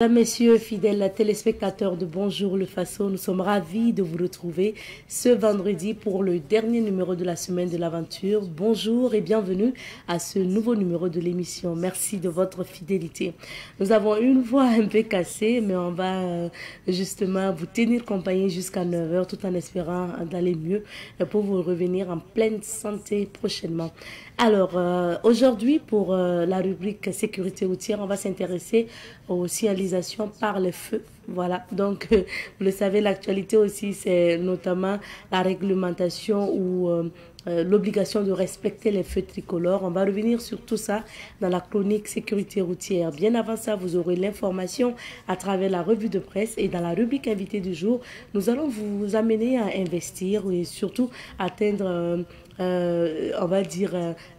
Mesdames, Messieurs, fidèles téléspectateurs de Bonjour le Faso, nous sommes ravis de vous retrouver ce vendredi pour le dernier numéro de la semaine de l'aventure. Bonjour et bienvenue à ce nouveau numéro de l'émission. Merci de votre fidélité. Nous avons une voix un peu cassée, mais on va justement vous tenir compagnie jusqu'à 9 h tout en espérant d'aller mieux pour vous revenir en pleine santé prochainement. Alors, aujourd'hui, pour la rubrique sécurité routière, on va s'intéresser aux signalisations par le feu. Voilà, donc vous le savez, l'actualité aussi, c'est notamment la réglementation ou l'obligation de respecter les feux tricolores. On va revenir sur tout ça dans la chronique sécurité routière. Bien avant ça, vous aurez l'information à travers la revue de presse et dans la rubrique invité du jour, nous allons vous amener à investir et surtout atteindre on va dire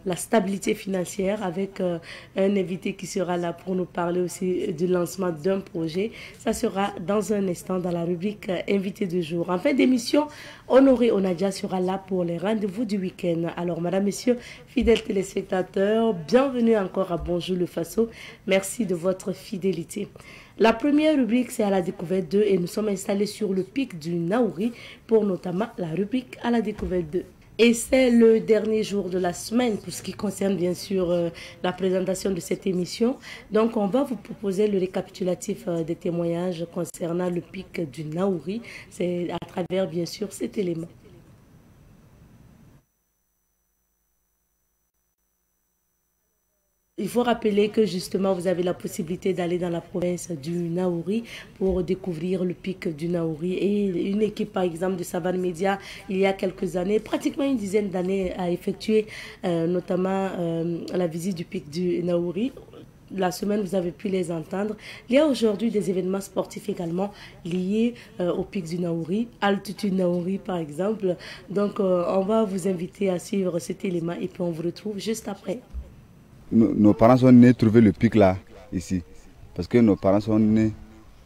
la stabilité financière avec un invité qui sera là pour nous parler aussi du lancement d'un projet. Ça sera dans un instant dans la rubrique invité du jour. En fin d'émission, Honoré Onadia sera là pour les rendez-vous du week-end. Alors, madame, messieurs, fidèles téléspectateurs, bienvenue encore à Bonjour le Faso. Merci de votre fidélité. La première rubrique, c'est à la découverte 2 et nous sommes installés sur le pic du Naouri pour notamment la rubrique à la découverte 2. Et c'est le dernier jour de la semaine pour ce qui concerne bien sûr la présentation de cette émission. Donc on va vous proposer le récapitulatif des témoignages concernant le pic du Naouri. C'est à travers bien sûr cet élément. Il faut rappeler que justement vous avez la possibilité d'aller dans la province du Naouri pour découvrir le pic du Naouri. Et une équipe par exemple de Savane Média, il y a quelques années, pratiquement une dizaine d'années, a effectué notamment la visite du pic du Naouri. La semaine, vous avez pu les entendre. Il y a aujourd'hui des événements sportifs également liés au pic du Naouri, altitude Naouri par exemple. Donc on va vous inviter à suivre cet élément et puis on vous retrouve juste après. Nos parents sont nés trouver le pic là, ici. Parce que nos parents sont nés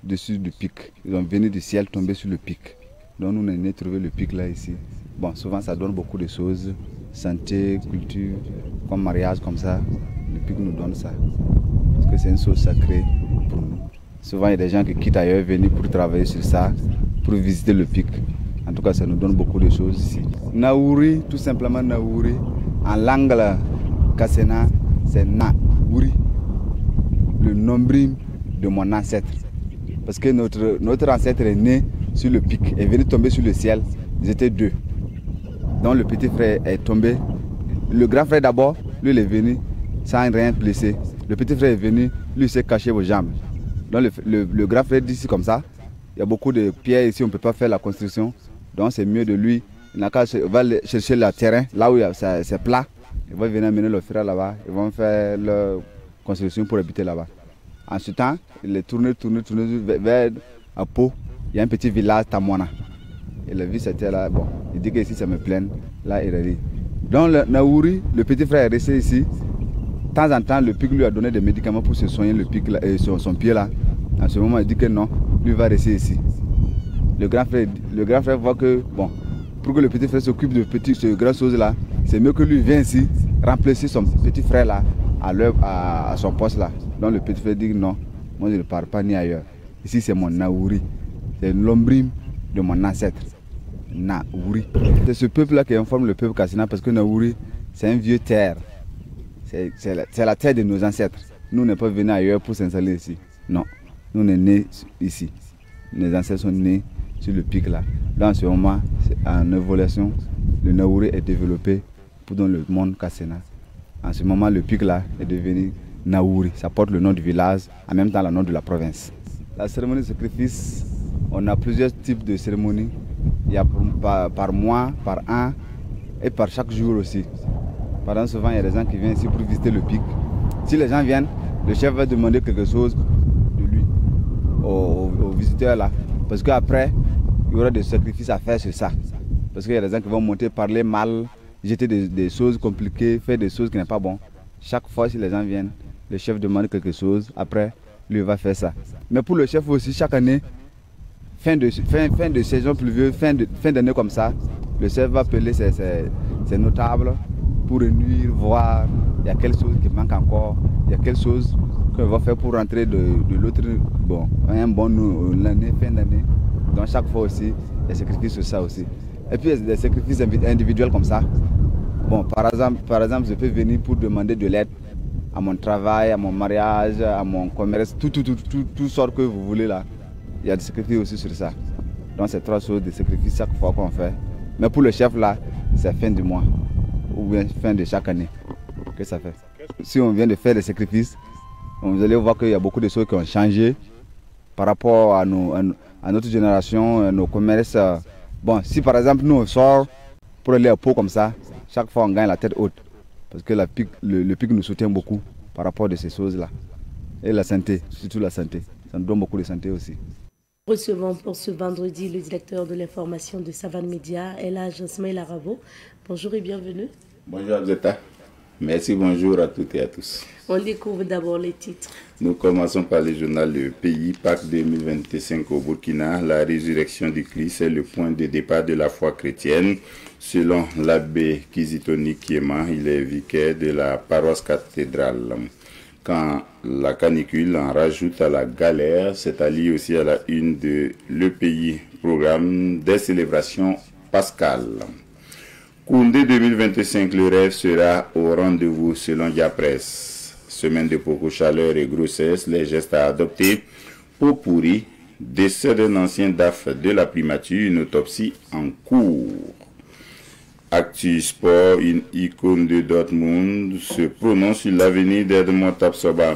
dessus du pic. Ils ont venu du ciel tomber sur le pic. Donc nous, on est nés trouver le pic là, ici. Bon, souvent ça donne beaucoup de choses. Santé, culture, comme mariage, comme ça. Le pic nous donne ça. Parce que c'est une chose sacrée pour nous. Souvent, il y a des gens qui quittent ailleurs, venir pour travailler sur ça, pour visiter le pic. En tout cas, ça nous donne beaucoup de choses ici. Naouri, tout simplement Naouri, en langue Kassena, c'est Naouri, le nombril de mon ancêtre. Parce que notre ancêtre est né sur le pic, est venu tomber sur le ciel. Ils étaient deux. Donc le petit frère est tombé. Le grand frère d'abord, lui il est venu sans rien blessé. Le petit frère est venu, lui s'est caché aux jambes. Donc le grand frère dit comme ça, il y a beaucoup de pierres ici, on ne peut pas faire la construction. Donc c'est mieux de lui. Il va chercher le terrain, là où c'est plat. Ils vont venir amener le frère là-bas, ils vont faire leur construction pour habiter là-bas. En ce temps, il est tourné vers à Pau. Il y a un petit village, Tamwana. Il a vu cette terre-là, bon, il dit que ici ça me plaît. Là, il a dit. Donc, le Naouri, le petit frère est resté ici. De temps en temps, le pic lui a donné des médicaments pour se soigner le pic là, et son pied là. En ce moment, il dit que non, lui va rester ici. Le grand frère voit que, bon, pour que le petit frère s'occupe de ce grand chose là, c'est mieux que lui vienne ici, remplacer son petit frère là, à son poste là. Donc le petit frère dit non, moi je ne pars pas ni ailleurs. Ici c'est mon Naouri, c'est l'ombrime de mon ancêtre. Naouri. C'est ce peuple là qui informe le peuple Kassena parce que Naouri, c'est un vieux terre. C'est la terre de nos ancêtres. Nous on n'est pas venus ailleurs pour s'installer ici. Non, nous on est nés ici. Nos ancêtres sont nés sur le pic là. Dans ce moment, en évolution, le Naouri est développé dans le monde Kassena. En ce moment, le pic là est devenu Naouri. Ça porte le nom du village, en même temps le nom de la province. La cérémonie de sacrifice, on a plusieurs types de cérémonies. Il y a par mois, par an et par chaque jour aussi. Par exemple, souvent il y a des gens qui viennent ici pour visiter le pic. Si les gens viennent, le chef va demander quelque chose de lui, aux visiteurs là. Parce qu'après, il y aura des sacrifices à faire sur ça. Parce qu'il y a des gens qui vont monter, parler mal, jeter des choses compliquées, faire des choses qui n'est pas bon. Chaque fois, si les gens viennent, le chef demande quelque chose, après, lui va faire ça. Mais pour le chef aussi, chaque année, fin de saison pluvieuse, fin d'année comme ça, le chef va appeler ses notables pour venir voir, il y a quelque chose qui manque encore, il y a quelque chose qu'on va faire pour rentrer de l'autre, bon, un bon l'année, fin d'année. Donc chaque fois aussi, des sacrifices sur ça aussi. Et puis des sacrifices individuels comme ça. Bon, par exemple, je peux venir pour demander de l'aide à mon travail, à mon mariage, à mon commerce, tout sort que vous voulez là. Il y a des sacrifices aussi sur ça. Donc c'est 3 choses de sacrifices chaque fois qu'on fait. Mais pour le chef là, c'est fin du mois ou bien fin de chaque année que ça fait. Si on vient de faire des sacrifices, vous allez voir qu'il y a beaucoup de choses qui ont changé par rapport à notre génération, nos commerces. Bon, si par exemple nous on sort pour aller à Pau comme ça, chaque fois on gagne la tête haute. Parce que le pic nous soutient beaucoup par rapport à ces choses-là. Et la santé, surtout la santé. Ça nous donne beaucoup de santé aussi. Recevons pour ce vendredi le directeur de l'information de Savane Média, Elhadj Ismaïla Rabo. Bonjour et bienvenue. Bonjour Zeta. Merci, bonjour à toutes et à tous. On découvre d'abord les titres. Nous commençons par le journal Le Pays, Pâques 2025 au Burkina. La résurrection du Christ est le point de départ de la foi chrétienne. Selon l'abbé Kizitoni Kiema, il est vicaire de la paroisse cathédrale. Quand la canicule en rajoute à la galère, c'est allié aussi à la une de Le Pays, programme des célébrations pascales. Koundé 2025, le rêve sera au rendez-vous selon Diapresse. Semaine de beaucoup chaleur et grossesse, les gestes à adopter. Peau pourrie, décès d'un ancien DAF de la primature, une autopsie en cours. Actu Sport, une icône de Dortmund, se prononce sur l'avenir d'Edmond Tapsoba.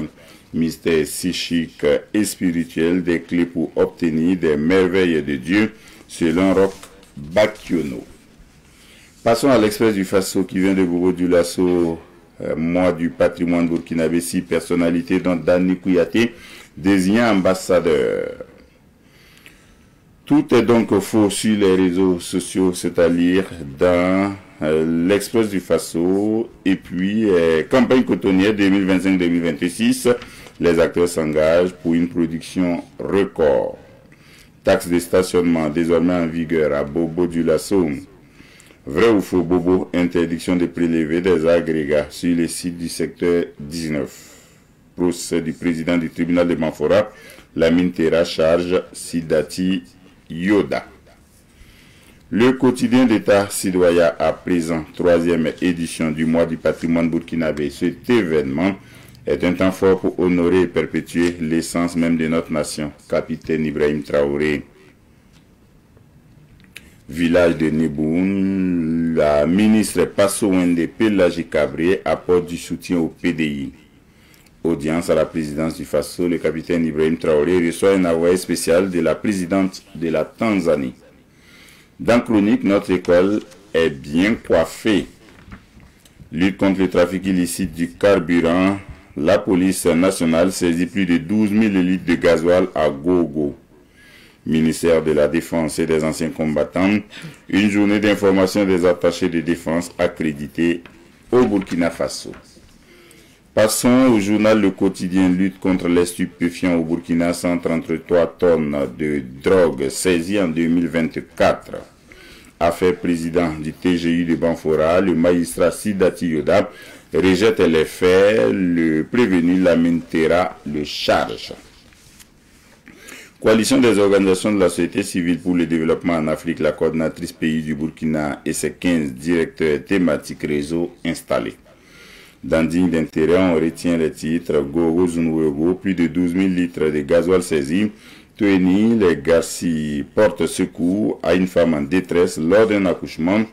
Mystère psychique et spirituel, des clés pour obtenir des merveilles de Dieu, selon Roch Bakiono. Passons à l'Express du Faso qui vient de Bobo du Lasso, mois du patrimoine burkinabé, 6 personnalités dont Dani Kouyaté, désigné ambassadeur. Tout est donc faux sur les réseaux sociaux, c'est-à-dire dans l'Express du Faso. Et puis, campagne cotonnière 2025-2026, les acteurs s'engagent pour une production record. Taxe de stationnement désormais en vigueur à Bobo du Lasso. Vrai ou faux Bobo, interdiction de prélever des agrégats sur les sites du secteur 19. Procès du président du tribunal de Banfora, Lamine Terra charge Sidati Yoda. Le quotidien d'État Sidoya à présent, 3e édition du mois du patrimoine burkinabé. Cet événement est un temps fort pour honorer et perpétuer l'essence même de notre nation. Capitaine Ibrahim Traoré. Village de Neboun, la ministre Passowende Pélagie Cabré apporte du soutien au PDI. Audience à la présidence du Faso, le capitaine Ibrahim Traoré reçoit un envoyé spécial de la présidente de la Tanzanie. Dans Chronique, notre école est bien coiffée. Lutte contre le trafic illicite du carburant, la police nationale saisit plus de 12 000 litres de gasoil à Gogo. Ministère de la Défense et des anciens combattants, une journée d'information des attachés de défense accrédités au Burkina Faso. Passons au journal Le Quotidien, lutte contre les stupéfiants au Burkina, 133 tonnes de drogue saisies en 2024. Affaire président du TGI de Banfora, le magistrat Sidati Yoda rejette les faits, le prévenu Lamine Terra le charge. Coalition des organisations de la société civile pour le développement en Afrique, la coordinatrice pays du Burkina et ses 15 directeurs thématiques réseau installés. Dans digne d'intérêt, on retient les titres Goro Zunwego, plus de 12 000 litres de gasoil saisis. Tueni, les Garci portent secours à une femme en détresse lors d'un accouchement.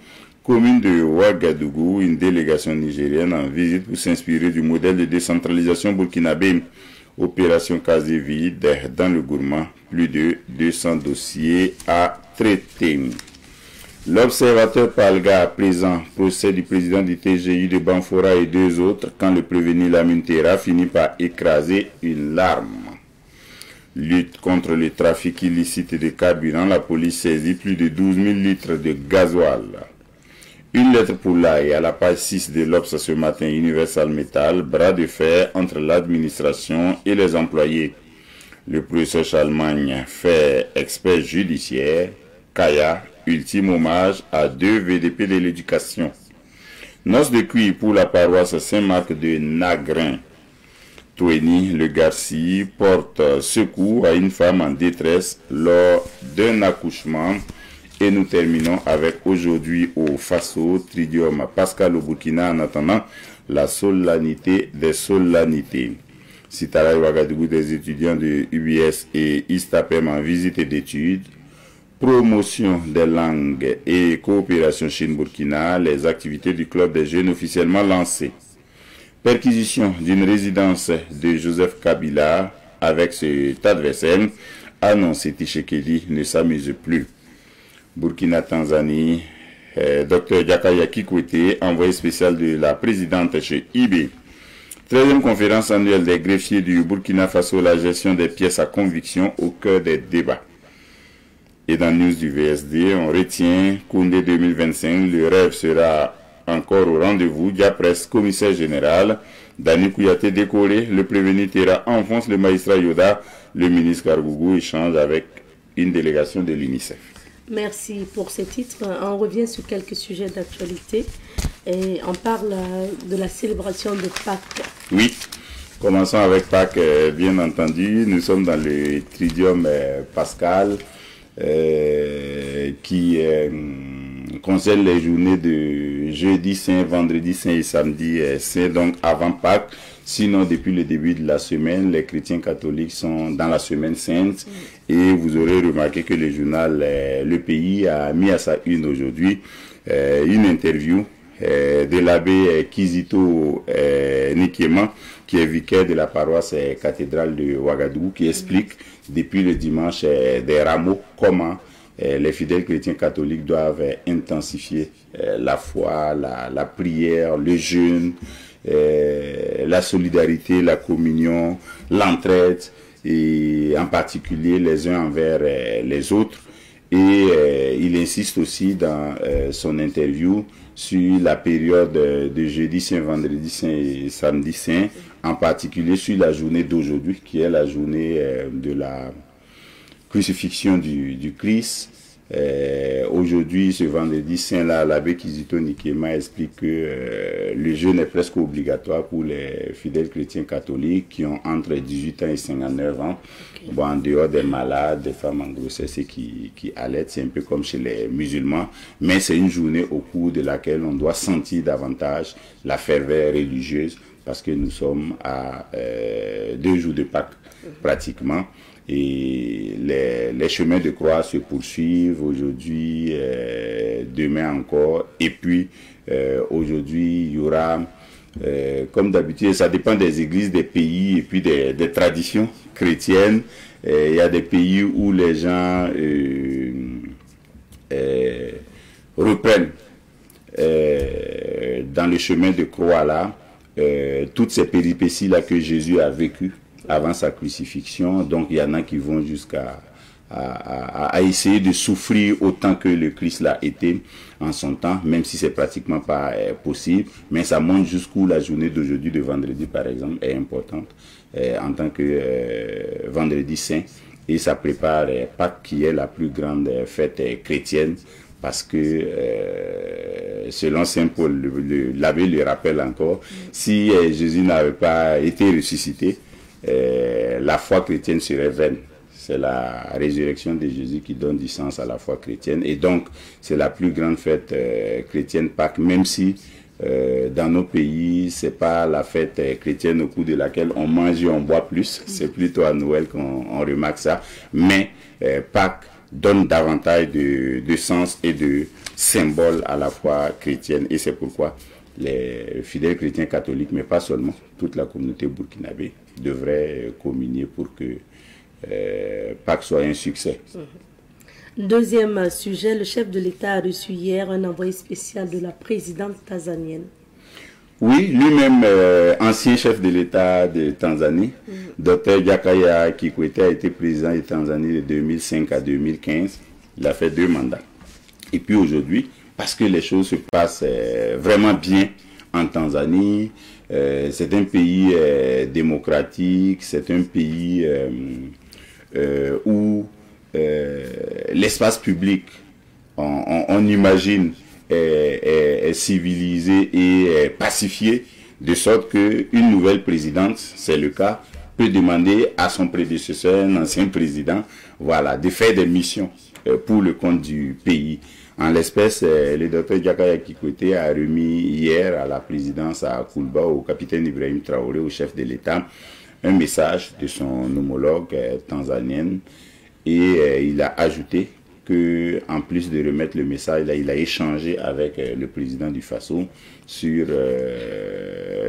Commune de Ouagadougou, une délégation nigérienne en visite pour s'inspirer du modèle de décentralisation burkinabé. Opération Casé vide dans le Gourmand, plus de 200 dossiers à traiter. L'observateur Palga à présent, procès du président du TGI de Banfora et 2 autres, quand le prévenu Lamine Terra finit par écraser une larme. Lutte contre le trafic illicite de carburant, la police saisit plus de 12 000 litres de gasoil. Une lettre pour l'AE à la page 6 de l'Obs ce matin, Universal Metal, bras de fer entre l'administration et les employés. Le professeur Charlemagne fait expert judiciaire, Kaya, ultime hommage à 2 VDP de l'éducation. Noce de cuir pour la paroisse Saint-Marc de Nagrin. Toueni Le Garci porte secours à une femme en détresse lors d'un accouchement. Et nous terminons avec aujourd'hui au Faso, Tridium Pascal au Burkina, en attendant la solennité des solennités. Sitara Ouagadougou, des étudiants de UBS et ISTAPEM en visite d'études. Promotion des langues et coopération Chine-Burkina, les activités du club des jeunes officiellement lancées. Perquisition d'une résidence de Joseph Kabila avec cet adversaire, annoncé Tshisekedi ne s'amuse plus. Burkina-Tanzanie, Dr Jakaya Kikwete, envoyé spécial de la présidente chez IB. 13e conférence annuelle des greffiers du Burkina Faso, la gestion des pièces à conviction au cœur des débats. Et dans News du VSD, on retient Koundé 2025, le rêve sera encore au rendez-vous. Diapresse, commissaire général, Dani Kouyaté décoré, le prévenu Terra enfonce le magistrat Yoda, le ministre Kargougou échange avec une délégation de l'UNICEF. Merci pour ces titres. On revient sur quelques sujets d'actualité et on parle de la célébration de Pâques. Oui, commençons avec Pâques, bien entendu. Nous sommes dans le Tridium Pascal qui concerne les journées de jeudi saint, vendredi saint et samedi saint, donc avant Pâques. Sinon, depuis le début de la semaine, les chrétiens catholiques sont dans la semaine sainte. Et vous aurez remarqué que le journal Le Pays a mis à sa une aujourd'hui une interview de l'abbé Kizito Nikema, qui est vicaire de la paroisse cathédrale de Ouagadougou, qui explique depuis le dimanche des rameaux comment les fidèles chrétiens catholiques doivent intensifier la foi, la prière, le jeûne, la solidarité, la communion, l'entraide, et en particulier les uns envers les autres. Et il insiste aussi dans son interview sur la période de jeudi saint, vendredi saint et samedi saint, en particulier sur la journée d'aujourd'hui, qui est la journée de la crucifixion du Christ. Aujourd'hui, ce vendredi saint-là, l'abbé Kizito Nikema explique que le jeûne est presque obligatoire pour les fidèles chrétiens catholiques qui ont entre 18 ans et 59 ans. Okay. Bon, en dehors des malades, des femmes en grossesse et qui allaitent, c'est un peu comme chez les musulmans, mais c'est une journée au cours de laquelle on doit sentir davantage la ferveur religieuse, parce que nous sommes à 2 jours de Pâques pratiquement. Et les chemins de croix se poursuivent aujourd'hui, demain encore. Et puis aujourd'hui, il y aura, comme d'habitude, ça dépend des églises, des pays et puis des traditions chrétiennes. Il y a des pays où les gens reprennent dans le chemin de croix là toutes ces péripéties là que Jésus a vécues avant sa crucifixion. Donc il y en a qui vont jusqu'à essayer de souffrir autant que le Christ l'a été en son temps, même si c'est pratiquement pas possible, mais ça montre jusqu'où la journée d'aujourd'hui, de vendredi par exemple, est importante en tant que vendredi saint, et ça prépare Pâques, qui est la plus grande fête chrétienne, parce que selon saint Paul, l'abbé le rappelle encore, si Jésus n'avait pas été ressuscité, la foi chrétienne serait vaine. C'est la résurrection de Jésus qui donne du sens à la foi chrétienne. Et donc, c'est la plus grande fête chrétienne Pâques, même si dans nos pays, c'est pas la fête chrétienne au cours de laquelle on mange et on boit plus. C'est plutôt à Noël qu'on remarque ça. Mais Pâques donne davantage de sens et de symboles à la foi chrétienne. Et c'est pourquoi les fidèles chrétiens catholiques, mais pas seulement, toute la communauté burkinabé devrait communier pour que Pâques soit un succès. Deuxième sujet, le chef de l'État a reçu hier un envoyé spécial de la présidente tanzanienne. Oui, lui-même, ancien chef de l'État de Tanzanie, Dr Jakaya Kikwete a été président de Tanzanie de 2005 à 2015. Il a fait 2 mandats. Et puis aujourd'hui, parce que les choses se passent vraiment bien en Tanzanie, c'est un pays démocratique, c'est un pays où l'espace public, on imagine, est civilisé et pacifié. De sorte qu'une nouvelle présidente, c'est le cas, peut demander à son prédécesseur, un ancien président, voilà, de faire des missions pour le compte du pays. En l'espèce, le docteur Diakaya Kikwete a remis hier à la présidence à Koulba, au capitaine Ibrahim Traoré, au chef de l'État, un message de son homologue tanzanienne, et il a ajouté que, en plus de remettre le message, là, il a échangé avec le président du Faso sur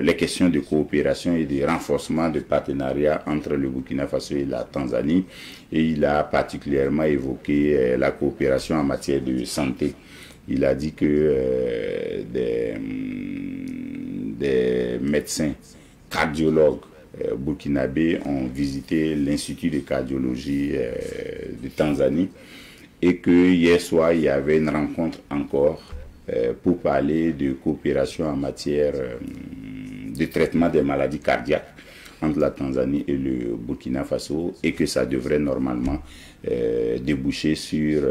les questions de coopération et de renforcement de partenariat entre le Burkina Faso et la Tanzanie. Et il a particulièrement évoqué la coopération en matière de santé. Il a dit que des médecins cardiologues burkinabés ont visité l'Institut de cardiologie de Tanzanie, et que hier soir, il y avait une rencontre encore pour parler de coopération en matière de traitement des maladies cardiaques entre la Tanzanie et le Burkina Faso, et que ça devrait normalement déboucher sur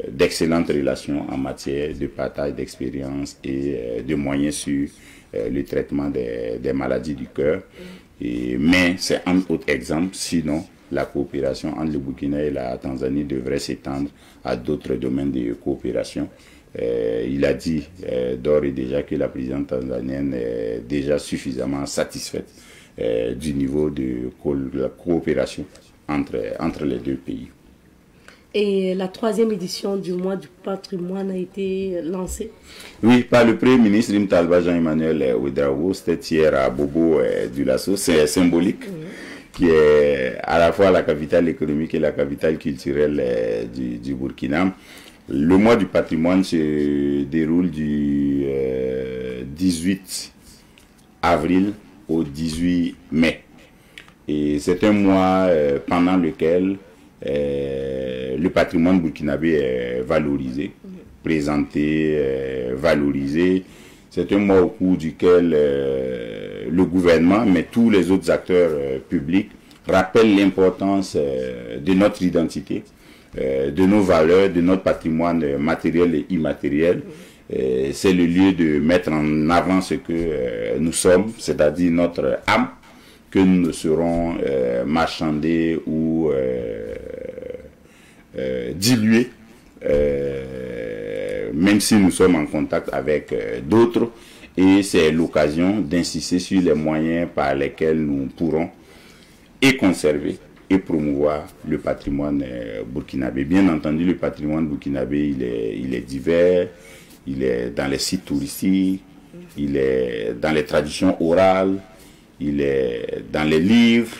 d'excellentes relations en matière de partage d'expériences et de moyens sur le traitement des maladies du cœur. Mais c'est un autre exemple, sinon la coopération entre le Burkina et la Tanzanie devrait s'étendre à d'autres domaines de coopération. Il a dit d'ores et déjà que la présidente tanzanienne est déjà suffisamment satisfaite du niveau de la coopération entre les deux pays. Et la 3e édition du mois du patrimoine a été lancée? Oui, par le Premier ministre Imtalba Jean-Emmanuel Ouedraogo. C'était hier à Bobo du Lasso. C'est symbolique, qui est à la fois la capitale économique et la capitale culturelle du Burkina. Le mois du patrimoine se déroule du 18 avril au 18 mai. Et c'est un mois pendant lequel le patrimoine burkinabé est valorisé, présenté, valorisé. C'est un mois au cours duquel le gouvernement, mais tous les autres acteurs publics, rappellent l'importance de notre identité, de nos valeurs, de notre patrimoine matériel et immatériel. C'est le lieu de mettre en avant ce que nous sommes, c'est-à-dire notre âme, que nous ne serons marchandés ou dilués, même si nous sommes en contact avec d'autres. Et c'est l'occasion d'insister sur les moyens par lesquels nous pourrons et conserver et promouvoir le patrimoine burkinabé. Bien entendu, le patrimoine burkinabé, il est divers, il est dans les sites touristiques, il est dans les traditions orales, il est dans les livres,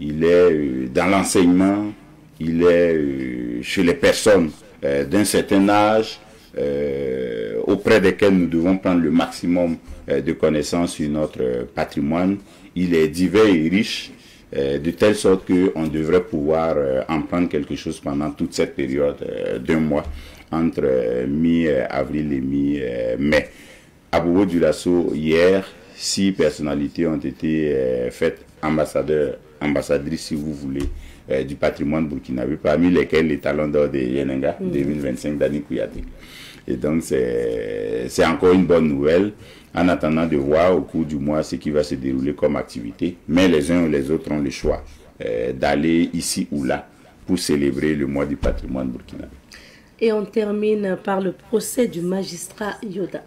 il est dans l'enseignement, il est chez les personnes d'un certain âge, auprès desquelles nous devons prendre le maximum de connaissances sur notre patrimoine. Il est divers et riche, de telle sorte qu'on devrait pouvoir en prendre quelque chose pendant toute cette période d'un mois, entre mi-avril et mi-mai. À Bobo du Lasso, hier, 6 personnalités ont été faites ambassadrices, si vous voulez, du patrimoine burkinabé, parmi lesquels les talents d'or de Yenenga 2025 d'Annie Kouyaté. Et donc c'est encore une bonne nouvelle, en attendant de voir au cours du mois ce qui va se dérouler comme activité. Mais les uns ou les autres ont le choix d'aller ici ou là pour célébrer le mois du patrimoine burkinabé. Et on termine par le procès du magistrat Yoda.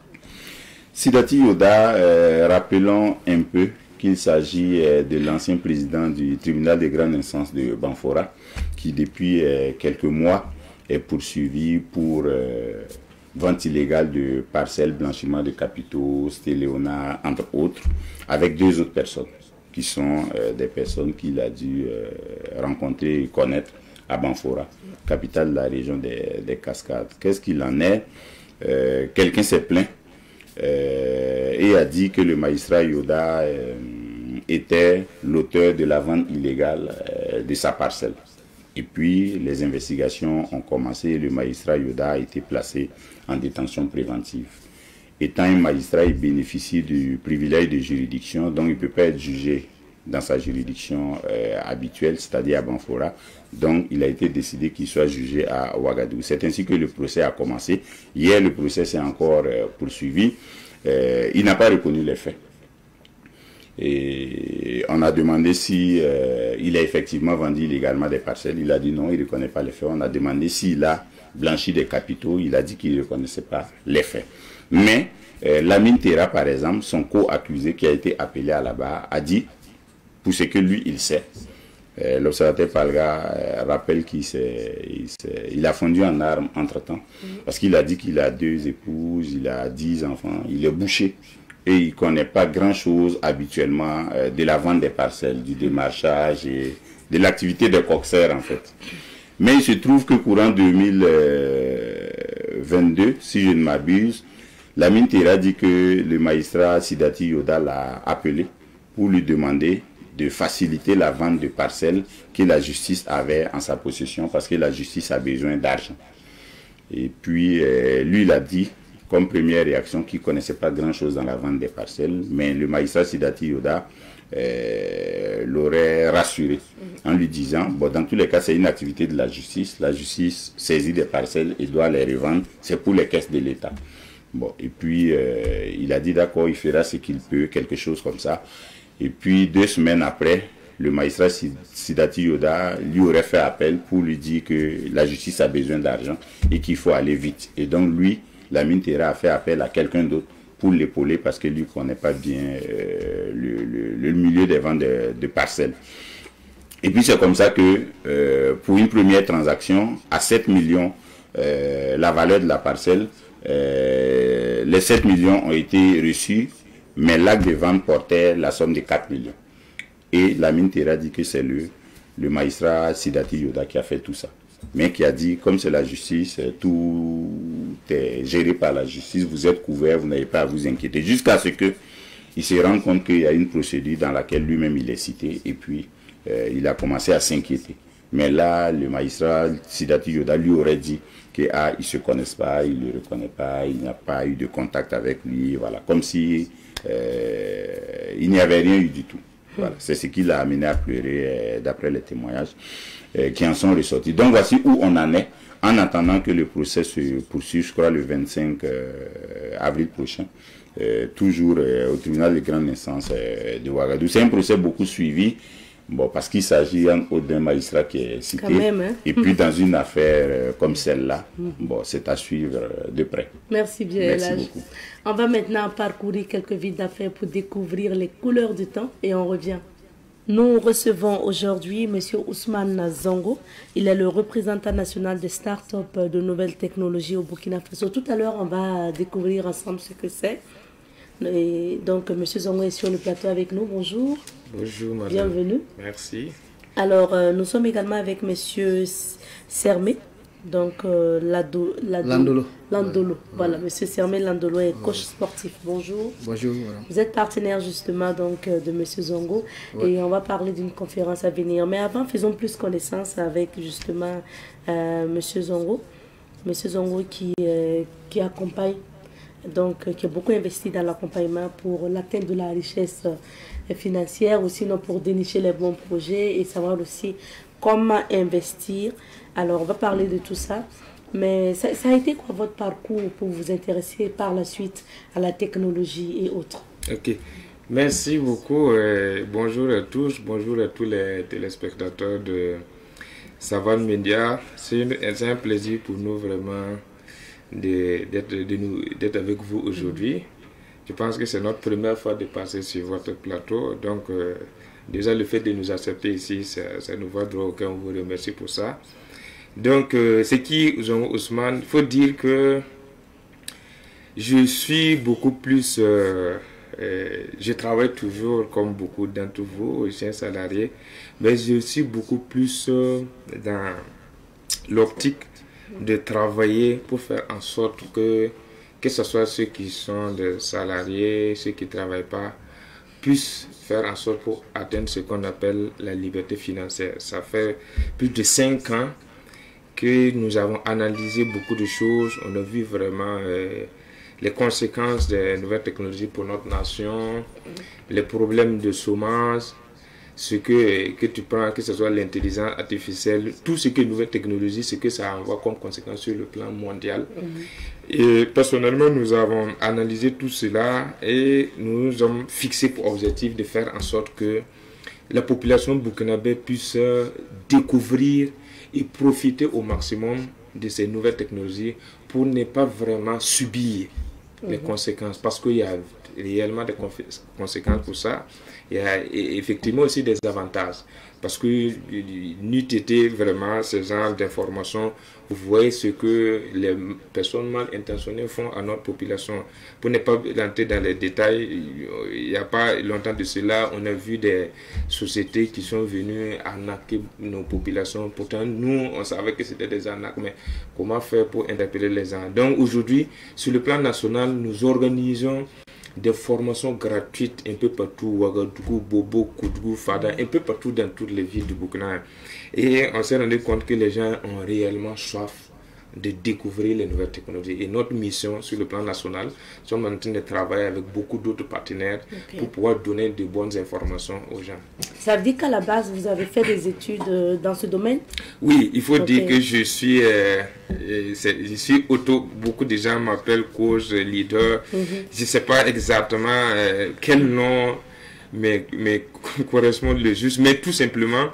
Sidati Yoda, rappelons un peu qu'il s'agit de l'ancien président du tribunal de grande instance de Banfora, qui depuis quelques mois est poursuivi pour vente illégale de parcelles, blanchiment de capitaux, stéléonat, entre autres, avec 2 autres personnes, qui sont des personnes qu'il a dû rencontrer et connaître à Banfora, capitale de la région des Cascades. Qu'est-ce qu'il en est? Quelqu'un s'est plaint et a dit que le magistrat Yoda était l'auteur de la vente illégale de sa parcelle. Et puis les investigations ont commencé et le magistrat Yoda a été placé en détention préventive. Étant un magistrat, il bénéficie du privilège de juridiction, donc il ne peut pas être jugé dans sa juridiction habituelle, c'est-à-dire à Banfora. Donc il a été décidé qu'il soit jugé à Ouagadougou. C'est ainsi que le procès a commencé. Hier, le procès s'est encore poursuivi. Il n'a pas reconnu les faits. Et on a demandé si il a effectivement vendu illégalement des parcelles. Il a dit non, il ne reconnaît pas les faits. On a demandé s'il a blanchi des capitaux. Il a dit qu'il ne reconnaissait pas les faits. Mais Lamine Terra, par exemple, son co-accusé qui a été appelé à la barre, a dit, pour ce que lui, il sait, l'observateur Palga rappelle qu'il a fondu en armes entre-temps, parce qu'il a dit qu'il a 2 épouses, il a 10 enfants, il est boucher et il ne connaît pas grand-chose habituellement de la vente des parcelles, du démarchage et de l'activité des coxers en fait. Mais il se trouve que courant 2022, si je ne m'abuse, Lamine Terra dit que le magistrat Sidati Yoda l'a appelé pour lui demander de faciliter la vente de parcelles que la justice avait en sa possession parce que la justice a besoin d'argent. Et puis, lui, il a dit, comme première réaction, qu'il ne connaissait pas grand-chose dans la vente des parcelles, mais le magistrat Sidati Yoda l'aurait rassuré en lui disant, bon, dans tous les cas, c'est une activité de la justice saisit des parcelles et doit les revendre, c'est pour les caisses de l'État. Bon, et puis, il a dit, d'accord, il fera ce qu'il peut, quelque chose comme ça. Et puis 2 semaines après, le magistrat Sidati Yoda lui aurait fait appel pour lui dire que la justice a besoin d'argent et qu'il faut aller vite. Et donc lui, Lamine Terra a fait appel à quelqu'un d'autre pour l'épauler parce que lui ne connaît pas bien le milieu des ventes de parcelles. Et puis c'est comme ça que pour une première transaction, à 7 millions, la valeur de la parcelle, les 7 millions ont été reçus. Mais l'acte de vente portait la somme de 4 millions. Et Lamine Terra dit que c'est le magistrat Sidati Yoda qui a fait tout ça. Mais qui a dit, comme c'est la justice, tout est géré par la justice, vous êtes couvert, vous n'avez pas à vous inquiéter. Jusqu'à ce qu'il se rende compte qu'il y a une procédure dans laquelle lui-même il est cité. Et puis, il a commencé à s'inquiéter. Mais là, le magistrat Sidati Yoda lui aurait dit qu'ils ne se connaissent pas, il ne le reconnaît pas, il n'y a pas eu de contact avec lui. Voilà, comme si il n'y avait rien eu du tout. Voilà. C'est ce qui l'a amené à pleurer d'après les témoignages qui en sont ressortis. Donc voici où on en est en attendant que le procès se poursuive, je crois le 25 avril prochain, toujours au tribunal de grande instance de Ouagadougou. C'est un procès beaucoup suivi. Bon, parce qu'il s'agit en haut d'un magistrat qui est cité. Même, hein? Et puis dans une affaire comme celle-là, bon, c'est à suivre de près. Merci bien. Merci beaucoup. On va maintenant parcourir quelques villes d'affaires pour découvrir les couleurs du temps et on revient. Nous recevons aujourd'hui M. Ousmane Zongo. Il est le représentant national des startups de nouvelles technologies au Burkina Faso. Tout à l'heure, on va découvrir ensemble ce que c'est. Et donc, M. Zongo est sur le plateau avec nous. Bonjour. Bonjour, madame. Bienvenue. Merci. Alors, nous sommes également avec M. Sermé, donc Landolo. Voilà, M. Sermé Landolo est coach sportif. Bonjour. Bonjour, madame. Vous êtes partenaire justement donc, de M. Zongo et on va parler d'une conférence à venir. Mais avant, faisons plus connaissance avec justement M. Zongo. M. Zongo qui accompagne, donc qui a beaucoup investi dans l'accompagnement pour l'atteinte de la richesse financière, ou sinon pour dénicher les bons projets et savoir aussi comment investir. Alors, on va parler de tout ça. Mais ça a été quoi votre parcours pour vous intéresser par la suite à la technologie et autres? Ok. Merci beaucoup. Bonjour à tous. Bonjour à tous les téléspectateurs de Savane Media. C'est un plaisir pour nous vraiment d'être avec vous aujourd'hui. Je pense que c'est notre première fois de passer sur votre plateau. Donc, déjà, le fait de nous accepter ici, ça nous va droit au cœur. On vous remercie pour ça. Donc, c'est qui Zongo Ousmane? Il faut dire que je suis beaucoup plus... je travaille toujours comme beaucoup d'entre vous, je suis un salarié, mais je suis beaucoup plus dans l'optique de travailler pour faire en sorte que ce soit ceux qui sont des salariés, ceux qui ne travaillent pas, puissent faire en sorte pour atteindre ce qu'on appelle la liberté financière. Ça fait plus de 5 ans que nous avons analysé beaucoup de choses. On a vu vraiment les conséquences des nouvelles technologies pour notre nation, les problèmes de chômage. ce que tu prends, que ce soit l'intelligence artificielle, tout ce qui est nouvelle technologie, ce que ça envoie comme conséquence sur le plan mondial. Et personnellement, nous avons analysé tout cela et nous avons fixé pour objectif de faire en sorte que la population burkinabé puisse découvrir et profiter au maximum de ces nouvelles technologies pour ne pas vraiment subir les conséquences, parce qu'il y a réellement des conséquences pour ça. Il y a effectivement aussi des avantages, parce que n'eût été vraiment ce genre d'informations, vous voyez ce que les personnes mal intentionnées font à notre population. Pour ne pas rentrer dans les détails, il n'y a pas longtemps de cela, on a vu des sociétés qui sont venues arnaquer nos populations. Pourtant, nous, on savait que c'était des arnaques, mais comment faire pour interpeller les gens? Donc aujourd'hui, sur le plan national, nous organisons des formations gratuites un peu partout, Ouagadougou, Bobo, Koudgou, Fada, un peu partout dans toutes les villes du Burkina. Et on s'est rendu compte que les gens ont réellement soif de découvrir les nouvelles technologies. Et notre mission sur le plan national, nous sommes en train de travailler avec beaucoup d'autres partenaires pour pouvoir donner de bonnes informations aux gens. Ça veut dire qu'à la base, vous avez fait des études dans ce domaine? Oui, il faut dire que je suis beaucoup de gens m'appellent coach, leader. Je ne sais pas exactement quel nom me correspond le juste, mais tout simplement,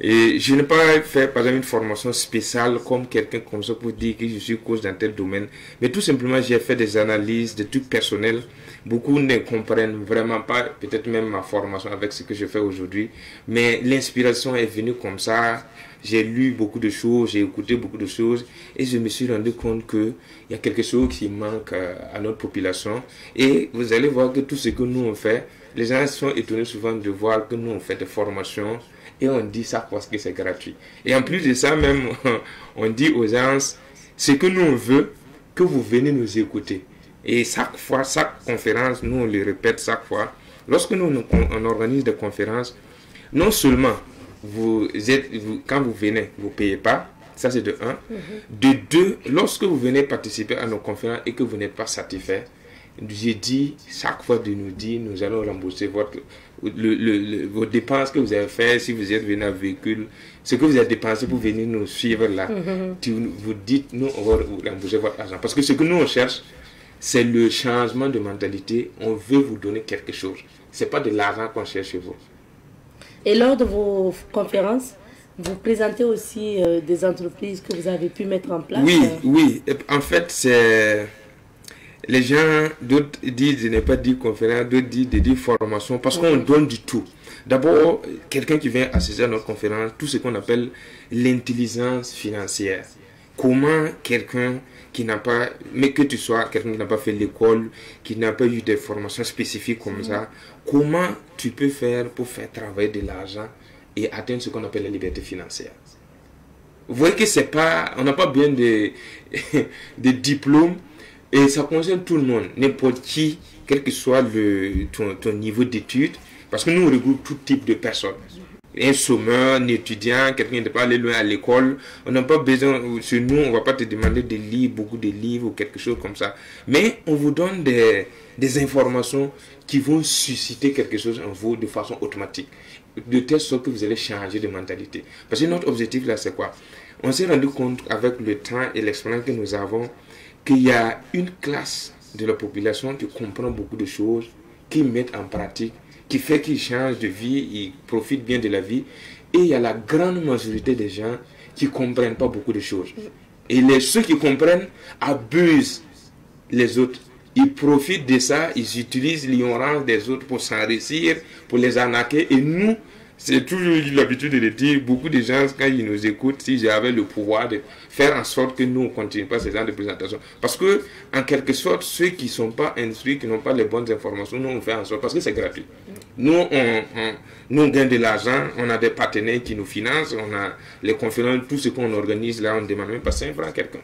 et je n'ai pas fait par exemple une formation spéciale comme quelqu'un comme ça pour dire que je suis coach dans tel domaine, mais tout simplement j'ai fait des analyses, des trucs personnels. Beaucoup ne comprennent vraiment pas peut-être même ma formation avec ce que je fais aujourd'hui, mais l'inspiration est venue comme ça. J'ai lu beaucoup de choses, j'ai écouté beaucoup de choses et je me suis rendu compte qu'il y a quelque chose qui manque à notre population. Et vous allez voir que tout ce que nous on fait, les gens sont étonnés souvent de voir que nous on fait des formations et on dit ça parce que c'est gratuit. Et en plus de ça même, on dit aux gens, ce que nous on veut, que vous venez nous écouter. Et chaque fois, chaque conférence, nous on le répète chaque fois. Lorsque on organise des conférences, non seulement quand vous venez, vous ne payez pas, ça c'est de 1. De 2, lorsque vous venez participer à nos conférences et que vous n'êtes pas satisfait, j'ai dit chaque fois de nous dire, nous allons rembourser vos dépenses que vous avez faites, si vous êtes venu à véhicule, ce que vous avez dépensé pour venir nous suivre là, vous dites, nous on va rembourser votre argent. Parce que ce que nous on cherche, c'est le changement de mentalité, on veut vous donner quelque chose. Ce n'est pas de l'argent qu'on cherche chez vous. Et lors de vos conférences, vous présentez aussi des entreprises que vous avez pu mettre en place? Oui. En fait, c'est... Les gens, d'autres disent de ne pas dire conférence, d'autres disent de dire formation, parce qu'on donne du tout. D'abord, quelqu'un qui vient assister à notre conférence, tout ce qu'on appelle l'intelligence financière. Comment quelqu'un qui n'a pas, mais que tu sois quelqu'un qui n'a pas fait l'école, qui n'a pas eu des formations spécifiques comme ça, comment tu peux faire pour faire travailler de l'argent et atteindre ce qu'on appelle la liberté financière? Vous voyez que c'est pas, on n'a pas besoin de diplômes et ça concerne tout le monde, n'importe qui, quel que soit ton niveau d'études, parce que nous on regroupe tout type de personnes. Un sommeur, un étudiant, quelqu'un qui n'est pas allé loin à l'école, on n'a pas besoin, sur nous, on ne va pas te demander de lire beaucoup de livres ou quelque chose comme ça. Mais on vous donne des informations qui vont susciter quelque chose en vous de façon automatique, de telle sorte que vous allez changer de mentalité. Parce que notre objectif là, c'est quoi? On s'est rendu compte avec le temps et l'expérience que nous avons qu'il y a une classe de la population qui comprend beaucoup de choses, qui mettent en pratique, qui fait qu'ils changent de vie, ils profitent bien de la vie. Et il y a la grande majorité des gens qui ne comprennent pas beaucoup de choses. Et ceux qui comprennent abusent les autres. Ils profitent de ça, ils utilisent l'ignorance des autres pour s'enrichir, pour les arnaquer. Et nous, c'est toujours l'habitude de le dire, beaucoup de gens, quand ils nous écoutent, si j'avais le pouvoir de faire en sorte que nous, on ne continue pas ce genre de présentation. Parce que, en quelque sorte, ceux qui ne sont pas instruits, qui n'ont pas les bonnes informations, nous, on fait en sorte, parce que c'est gratuit. Nous, on gagne de l'argent, on a des partenaires qui nous financent, on a les conférences, tout ce qu'on organise là, on ne demande même pas 5 francs à quelqu'un.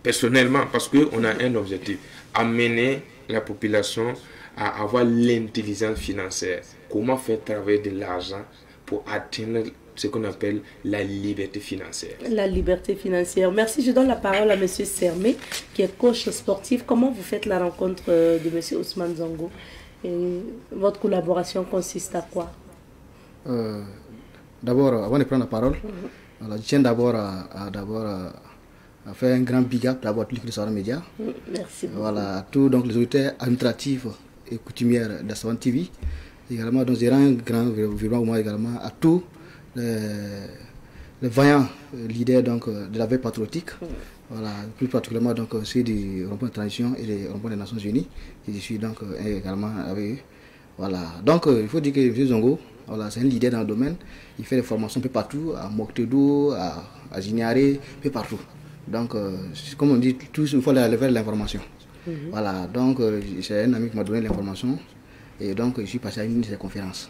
Personnellement, parce qu'on a un objectif, amener la population à avoir l'intelligence financière. Comment faire travailler de l'argent pour atteindre ce qu'on appelle la liberté financière. La liberté financière. Merci. Je donne la parole à M. Sermé, qui est coach sportif. Comment vous faites la rencontre de M. Ousmane Zongo? Et votre collaboration consiste à quoi? D'abord, avant de prendre la parole, voilà, je tiens d'abord à faire un grand big up d'abord à tous les Savane Média. Merci beaucoup. Voilà, à tous donc, les autorités administratives et coutumières de Savane TV. Également, donc, je rends un grand virement également à tous les vaillants leaders donc, de la veille patriotique. Voilà, plus particulièrement donc, ceux du rond-point de transition et des ronds-points des Nations Unies. Je suis donc également avec eux. Voilà, donc il faut dire que M. Zongo, voilà, c'est un leader dans le domaine. Il fait des formations un peu partout, à Moctedo, à Zignaré, un peu partout. Donc, comme on dit, il faut aller vers l'information. Voilà, donc c'est un ami qui m'a donné l'information. Et donc, je suis passé à une de ses conférences.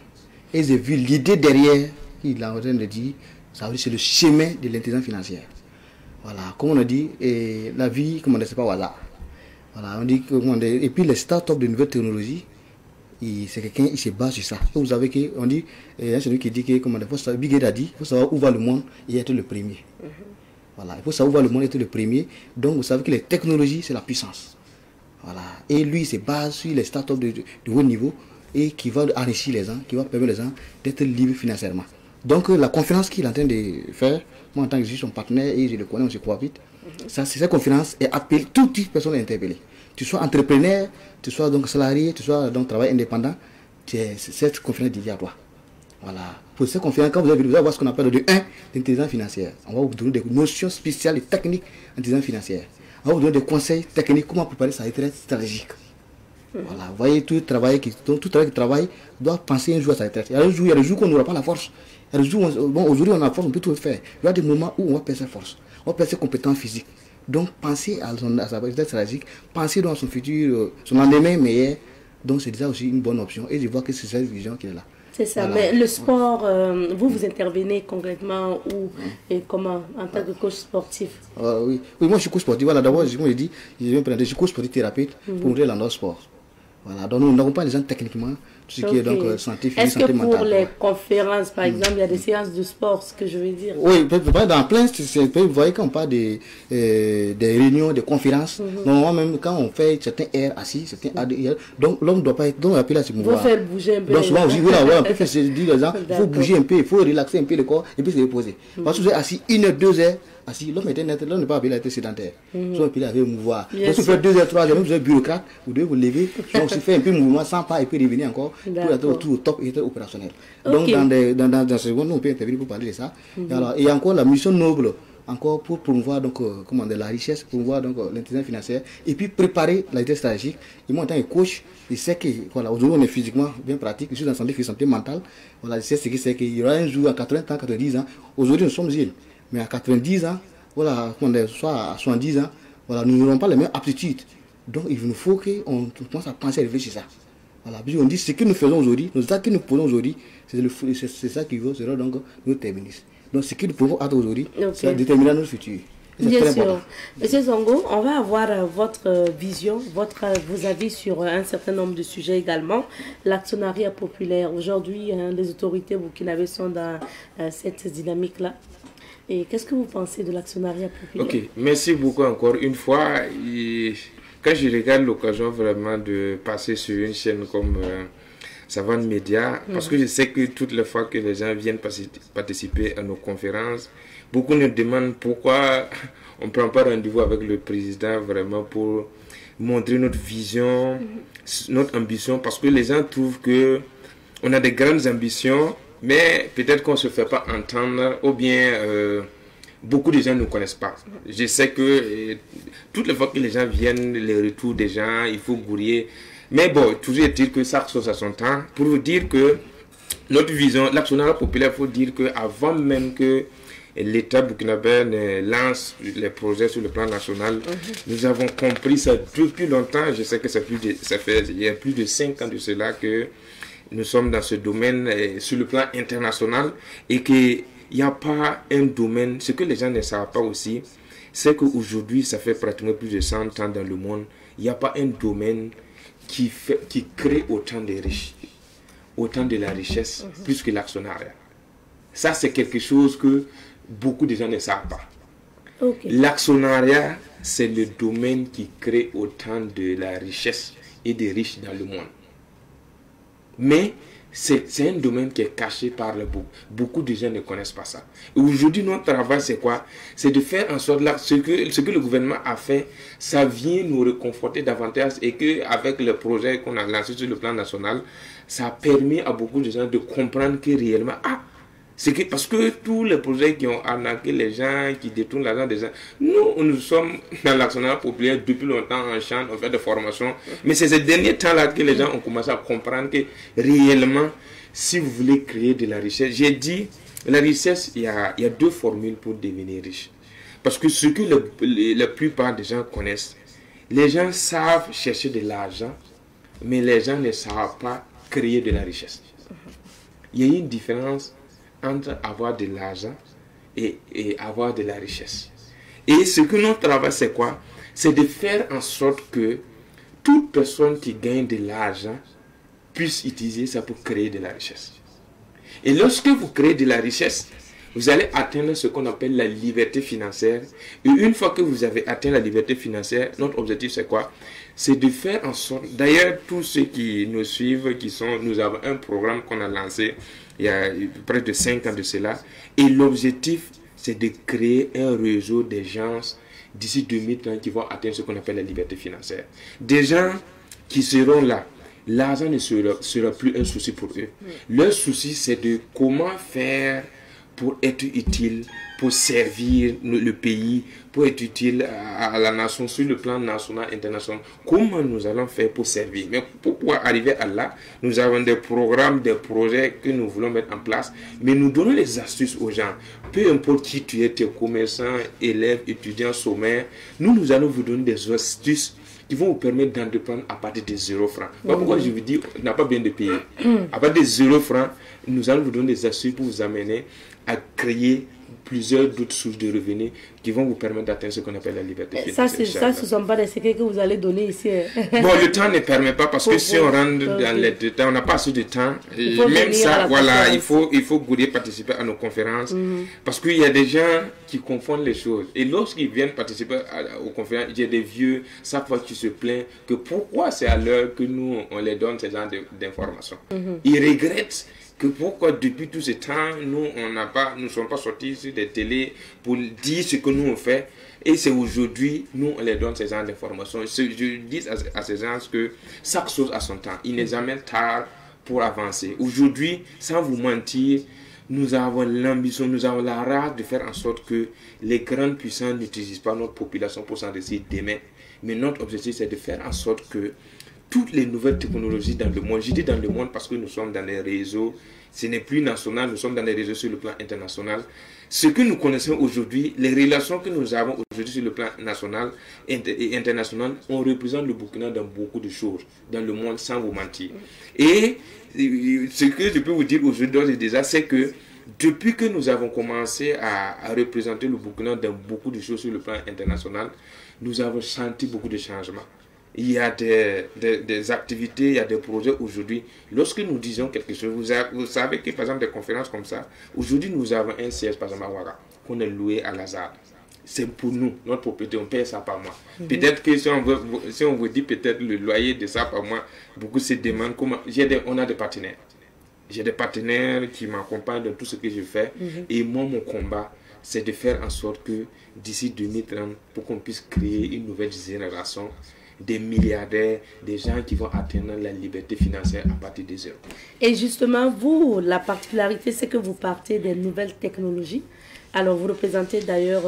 Et j'ai vu l'idée derrière, il est en train de dire, ça veut dire c'est le chemin de l'intelligence financière. Voilà, comme on a dit, et la vie, comme on dit, c'est pas au hasard. Voilà, on dit, et puis les startups de nouvelles technologies, c'est quelqu'un qui se base sur ça. Vous savez qu'on dit, il y a celui qui dit que, comme on dit, Big Ed a dit, il faut savoir où va le monde et être le premier. Voilà, il faut savoir où va le monde et être le premier. Donc, vous savez que les technologies, c'est la puissance. Voilà, et lui, il se base sur les startups de haut niveau et qui va enrichir les gens, qui va permettre les gens d'être libres financièrement. Donc, la conférence qu'il est en train de faire, moi, en tant que je suis son partenaire et je le connais, on se croit vite, cette conférence est appelée, toute personne est interpellée. Tu sois entrepreneur, tu sois donc salarié, tu sois donc travailleur indépendant, cette conférence est dédiée à toi. Voilà. Pour cette conférence, quand vous allez voir ce qu'on appelle de 1, l'intelligence financière. On va vous donner des notions spéciales et techniques d'intelligence financière. On va vous donner des conseils techniques, comment préparer sa retraite stratégique. Voilà. Vous voyez, tout travail qui travaille doit penser un jour à sa retraite. Il y a des jours qu'on n'aura pas la force. Il y a des jours où, bon, aujourd'hui on a la force, on peut tout faire. Il y a des moments où on va perdre sa force, on va perdre ses compétences physiques. Donc, pensez à sa retraite stratégique, pensez dans son futur, son lendemain meilleur. Donc, c'est déjà aussi une bonne option. Et je vois que c'est cette vision qui est là. C'est ça, voilà. Mais le sport, vous intervenez concrètement où et comment en tant que coach sportif? Oui, moi je suis coach sportif. Voilà, d'abord, comme je dis, je suis coach sportif thérapeute pour montrer dans notre sport. Voilà, donc nous n'avons pas les gens techniquement, tout ce qui est donc santé physique, santé mentale. Est-ce que pour les conférences, par exemple, il y a des séances de sport, ce que je veux dire? Oui, dans plein, vous voyez quand on parle des réunions, des conférences, normalement même quand on fait certains airs assis, certains ADR, donc l'homme ne doit pas être, donc on appelle à se mouvoir. Il faut faire bouger un peu. Donc souvent aussi, voilà, on peut faire dire aux gens, il faut bouger un peu, il faut relaxer un peu le corps et puis se reposer. Parce que vous êtes assis 1 heure, 2 heures, assis, l'homme n'est pas appelé à être sédentaire. Soit appelé à mouvoir. Donc si vous faites 2 heures, 3 heures, même vous êtes bureaucrate, vous devez vous lever, donc si vous faites un peu de mouvement sans pas et puis revenir encore pour être au top et être opérationnel. Donc dans ce second, on peut intervenir pour parler de ça. Alors, et encore la mission noble, encore pour promouvoir donc, la richesse, promouvoir donc l'intelligence financière et puis préparer la retraite stratégique. Et moi en tant que coach, je sais que voilà, aujourd'hui on est physiquement bien pratique, je suis dans la santé physique, santé mentale. Voilà, je sais ce que c'est qu'il y aura un jour à 80 ans, 90 ans. Aujourd'hui nous sommes jeunes, mais à 90 ans, voilà, soit à 70 ans, voilà, nous n'aurons pas les mêmes aptitudes. Donc il nous faut qu'on commence à penser à réfléchir ça. Voilà, on dit ce que nous faisons aujourd'hui, nos actes que nous posons aujourd'hui, c'est ça qui sera donc notre terminus. Donc ce que nous pouvons être aujourd'hui, ça déterminera notre futur. Bien sûr. Monsieur Zongo, on va avoir votre vision, vos avis sur un certain nombre de sujets également. L'actionnariat populaire, aujourd'hui, les autorités burkinabées sont dans cette dynamique-là. Et qu'est-ce que vous pensez de l'actionnariat populaire? Ok, merci beaucoup encore une fois. Quand je regarde l'occasion vraiment de passer sur une chaîne comme Savane Média, parce que je sais que toutes les fois que les gens viennent participer à nos conférences, beaucoup nous demandent pourquoi on ne prend pas rendez-vous avec le président vraiment pour montrer notre vision, notre ambition, parce que les gens trouvent que on a des grandes ambitions, mais peut-être qu'on ne se fait pas entendre, ou bien beaucoup de gens ne nous connaissent pas. Je sais que toutes les fois que les gens viennent, les retours des gens, il faut gouiller. Mais bon, toujours est-il que ça chose à son temps. Pour vous dire que notre vision, l'actionnariat populaire, il faut dire qu'avant même que l'État burkinabé lance les projets sur le plan national, nous avons compris ça depuis longtemps. Je sais que il y a plus de 5 ans de cela que nous sommes dans ce domaine sur le plan international et qu'il n'y a pas un domaine, ce que les gens ne savent pas aussi, c'est qu'aujourd'hui, ça fait pratiquement plus de 100 ans dans le monde, il n'y a pas un domaine qui crée autant de la richesse, plus que l'actionnariat. Ça, c'est quelque chose que beaucoup de gens ne savent pas. L'actionnariat, c'est le domaine qui crée autant de la richesse et des riches dans le monde. Mais c'est un domaine qui est caché par le beaucoup. Beaucoup de gens ne connaissent pas ça. Aujourd'hui, notre travail, c'est quoi? C'est de faire en sorte là, ce que le gouvernement a fait, ça vient nous réconforter davantage et qu'avec le projet qu'on a lancé sur le plan national, ça a permis à beaucoup de gens de comprendre que réellement, parce que tous les projets qui ont arnaqué les gens, qui détournent l'argent des gens, nous sommes dans l'actionnariat populaire depuis longtemps en champ, on fait des formations. Mais c'est ces derniers temps-là que les gens ont commencé à comprendre que réellement, si vous voulez créer de la richesse, j'ai dit, la richesse, il y a deux formules pour devenir riche. Parce que ce que la plupart des gens connaissent, les gens savent chercher de l'argent, mais les gens ne savent pas créer de la richesse. Il y a une différence entre avoir de l'argent et avoir de la richesse. Et ce que notre travail, c'est quoi? C'est de faire en sorte que toute personne qui gagne de l'argent puisse utiliser ça pour créer de la richesse. Et lorsque vous créez de la richesse, vous allez atteindre ce qu'on appelle la liberté financière. Et une fois que vous avez atteint la liberté financière, notre objectif, c'est quoi? C'est de faire en sorte... D'ailleurs, tous ceux qui nous suivent, nous avons un programme qu'on a lancé il y a près de 5 ans de cela. Et l'objectif, c'est de créer un réseau des gens d'ici 2030 qui vont atteindre ce qu'on appelle la liberté financière. Des gens qui seront là. L'argent ne sera plus un souci pour eux. Leur souci, c'est de comment faire pour être utile, pour servir le pays, pour être utile à la nation sur le plan national, international. Comment nous allons faire pour servir? Mais pour pouvoir arriver à là, nous avons des programmes, des projets que nous voulons mettre en place, mais nous donnons des astuces aux gens. Peu importe qui tu es, tes commerçants, élèves, étudiants, sommaires, nous allons vous donner des astuces qui vont vous permettre d'entreprendre à partir de 0 francs. Pourquoi je vous dis, on n'a pas besoin de payer. À partir de 0 francs, nous allons vous donner des astuces pour vous amener à créer plusieurs d'autres sources de revenus qui vont vous permettre d'atteindre ce qu'on appelle la liberté financière. Ça, ce ne sont pas des secrets que vous allez donner ici. Bon, le temps ne permet pas parce que si on rentre dans les détails, on n'a pas assez de temps. Et même ça, voilà, il faut participer à nos conférences parce qu'il y a des gens qui confondent les choses. Et lorsqu'ils viennent participer aux conférences, il y a des vieux, chaque fois qu'ils se plaignent que pourquoi c'est à l'heure que nous, on les donne ces genre d'informations. Ils regrettent que pourquoi depuis tout ce temps, nous ne sommes pas sortis sur des télés pour dire ce que nous on fait. Et c'est aujourd'hui, nous on les donne ces genre d'informations. Je dis à ces gens que chaque chose a son temps. Il n'est jamais tard pour avancer. Aujourd'hui, sans vous mentir, nous avons l'ambition, nous avons la rage de faire en sorte que les grandes puissances n'utilisent pas notre population pour s'enrichir demain. Mais notre objectif, c'est de faire en sorte que toutes les nouvelles technologies dans le monde, je dis dans le monde parce que nous sommes dans les réseaux, ce n'est plus national, nous sommes dans les réseaux sur le plan international. Ce que nous connaissons aujourd'hui, les relations que nous avons aujourd'hui sur le plan national et international, on représente le Burkina dans beaucoup de choses, dans le monde sans vous mentir. Et ce que je peux vous dire aujourd'hui déjà, c'est que depuis que nous avons commencé à représenter le Burkina dans beaucoup de choses sur le plan international, nous avons senti beaucoup de changements. Il y a des activités, il y a des projets aujourd'hui. Lorsque nous disons quelque chose, vous savez que par exemple des conférences comme ça, aujourd'hui nous avons un siège par exemple à Ouaga, qu'on est loué à Lazare. C'est pour nous, notre propriété, on paye ça par mois. Peut-être que si on vous dit peut-être le loyer de ça par mois, beaucoup se demandent comment. On a des partenaires. J'ai des partenaires qui m'accompagnent dans tout ce que je fais. Et moi, mon combat, c'est de faire en sorte que d'ici 2030, pour qu'on puisse créer une nouvelle génération, des milliardaires, des gens qui vont atteindre la liberté financière à partir de 0. Et justement, vous, la particularité, c'est que vous partez des nouvelles technologies. Alors, vous représentez d'ailleurs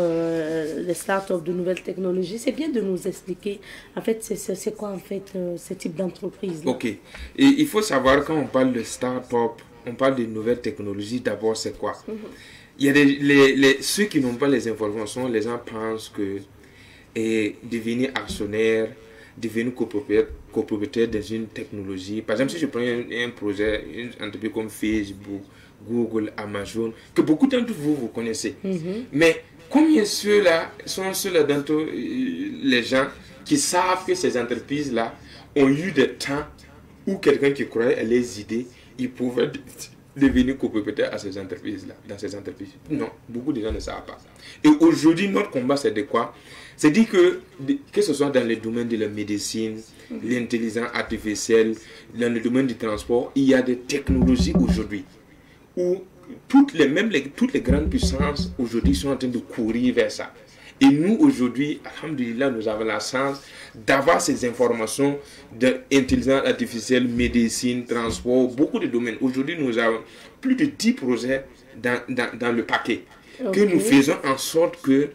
les startups de nouvelles technologies. C'est bien de nous expliquer, en fait, c'est quoi en fait ce type d'entreprise? Ok. Et il faut savoir, quand on parle de startup, on parle de nouvelles technologies, d'abord, c'est quoi? Il y a ceux qui n'ont pas les informations, les gens pensent que devenir actionnaire, devenir copropriétaire dans une technologie. Par exemple, si je prends un projet, une entreprise comme Facebook, Google, Amazon, que beaucoup d'entre vous connaissez. Mais combien sont ceux-là d'entre les gens qui savent que ces entreprises-là ont eu des temps où quelqu'un qui croyait à les idées, il pouvait devenir copropriétaire à ces entreprises-là, dans ces entreprises. Non, beaucoup de gens ne savent pas. Et aujourd'hui, notre combat, c'est de quoi? C'est dire que ce soit dans le domaine de la médecine, l'intelligence artificielle, dans le domaine du transport, il y a des technologies aujourd'hui où toutes les grandes puissances aujourd'hui sont en train de courir vers ça. Et nous, aujourd'hui, alhamdoulilah, nous avons la chance d'avoir ces informations d'intelligence artificielle, médecine, transport, beaucoup de domaines. Aujourd'hui, nous avons plus de 10 projets dans le paquet que nous faisons en sorte que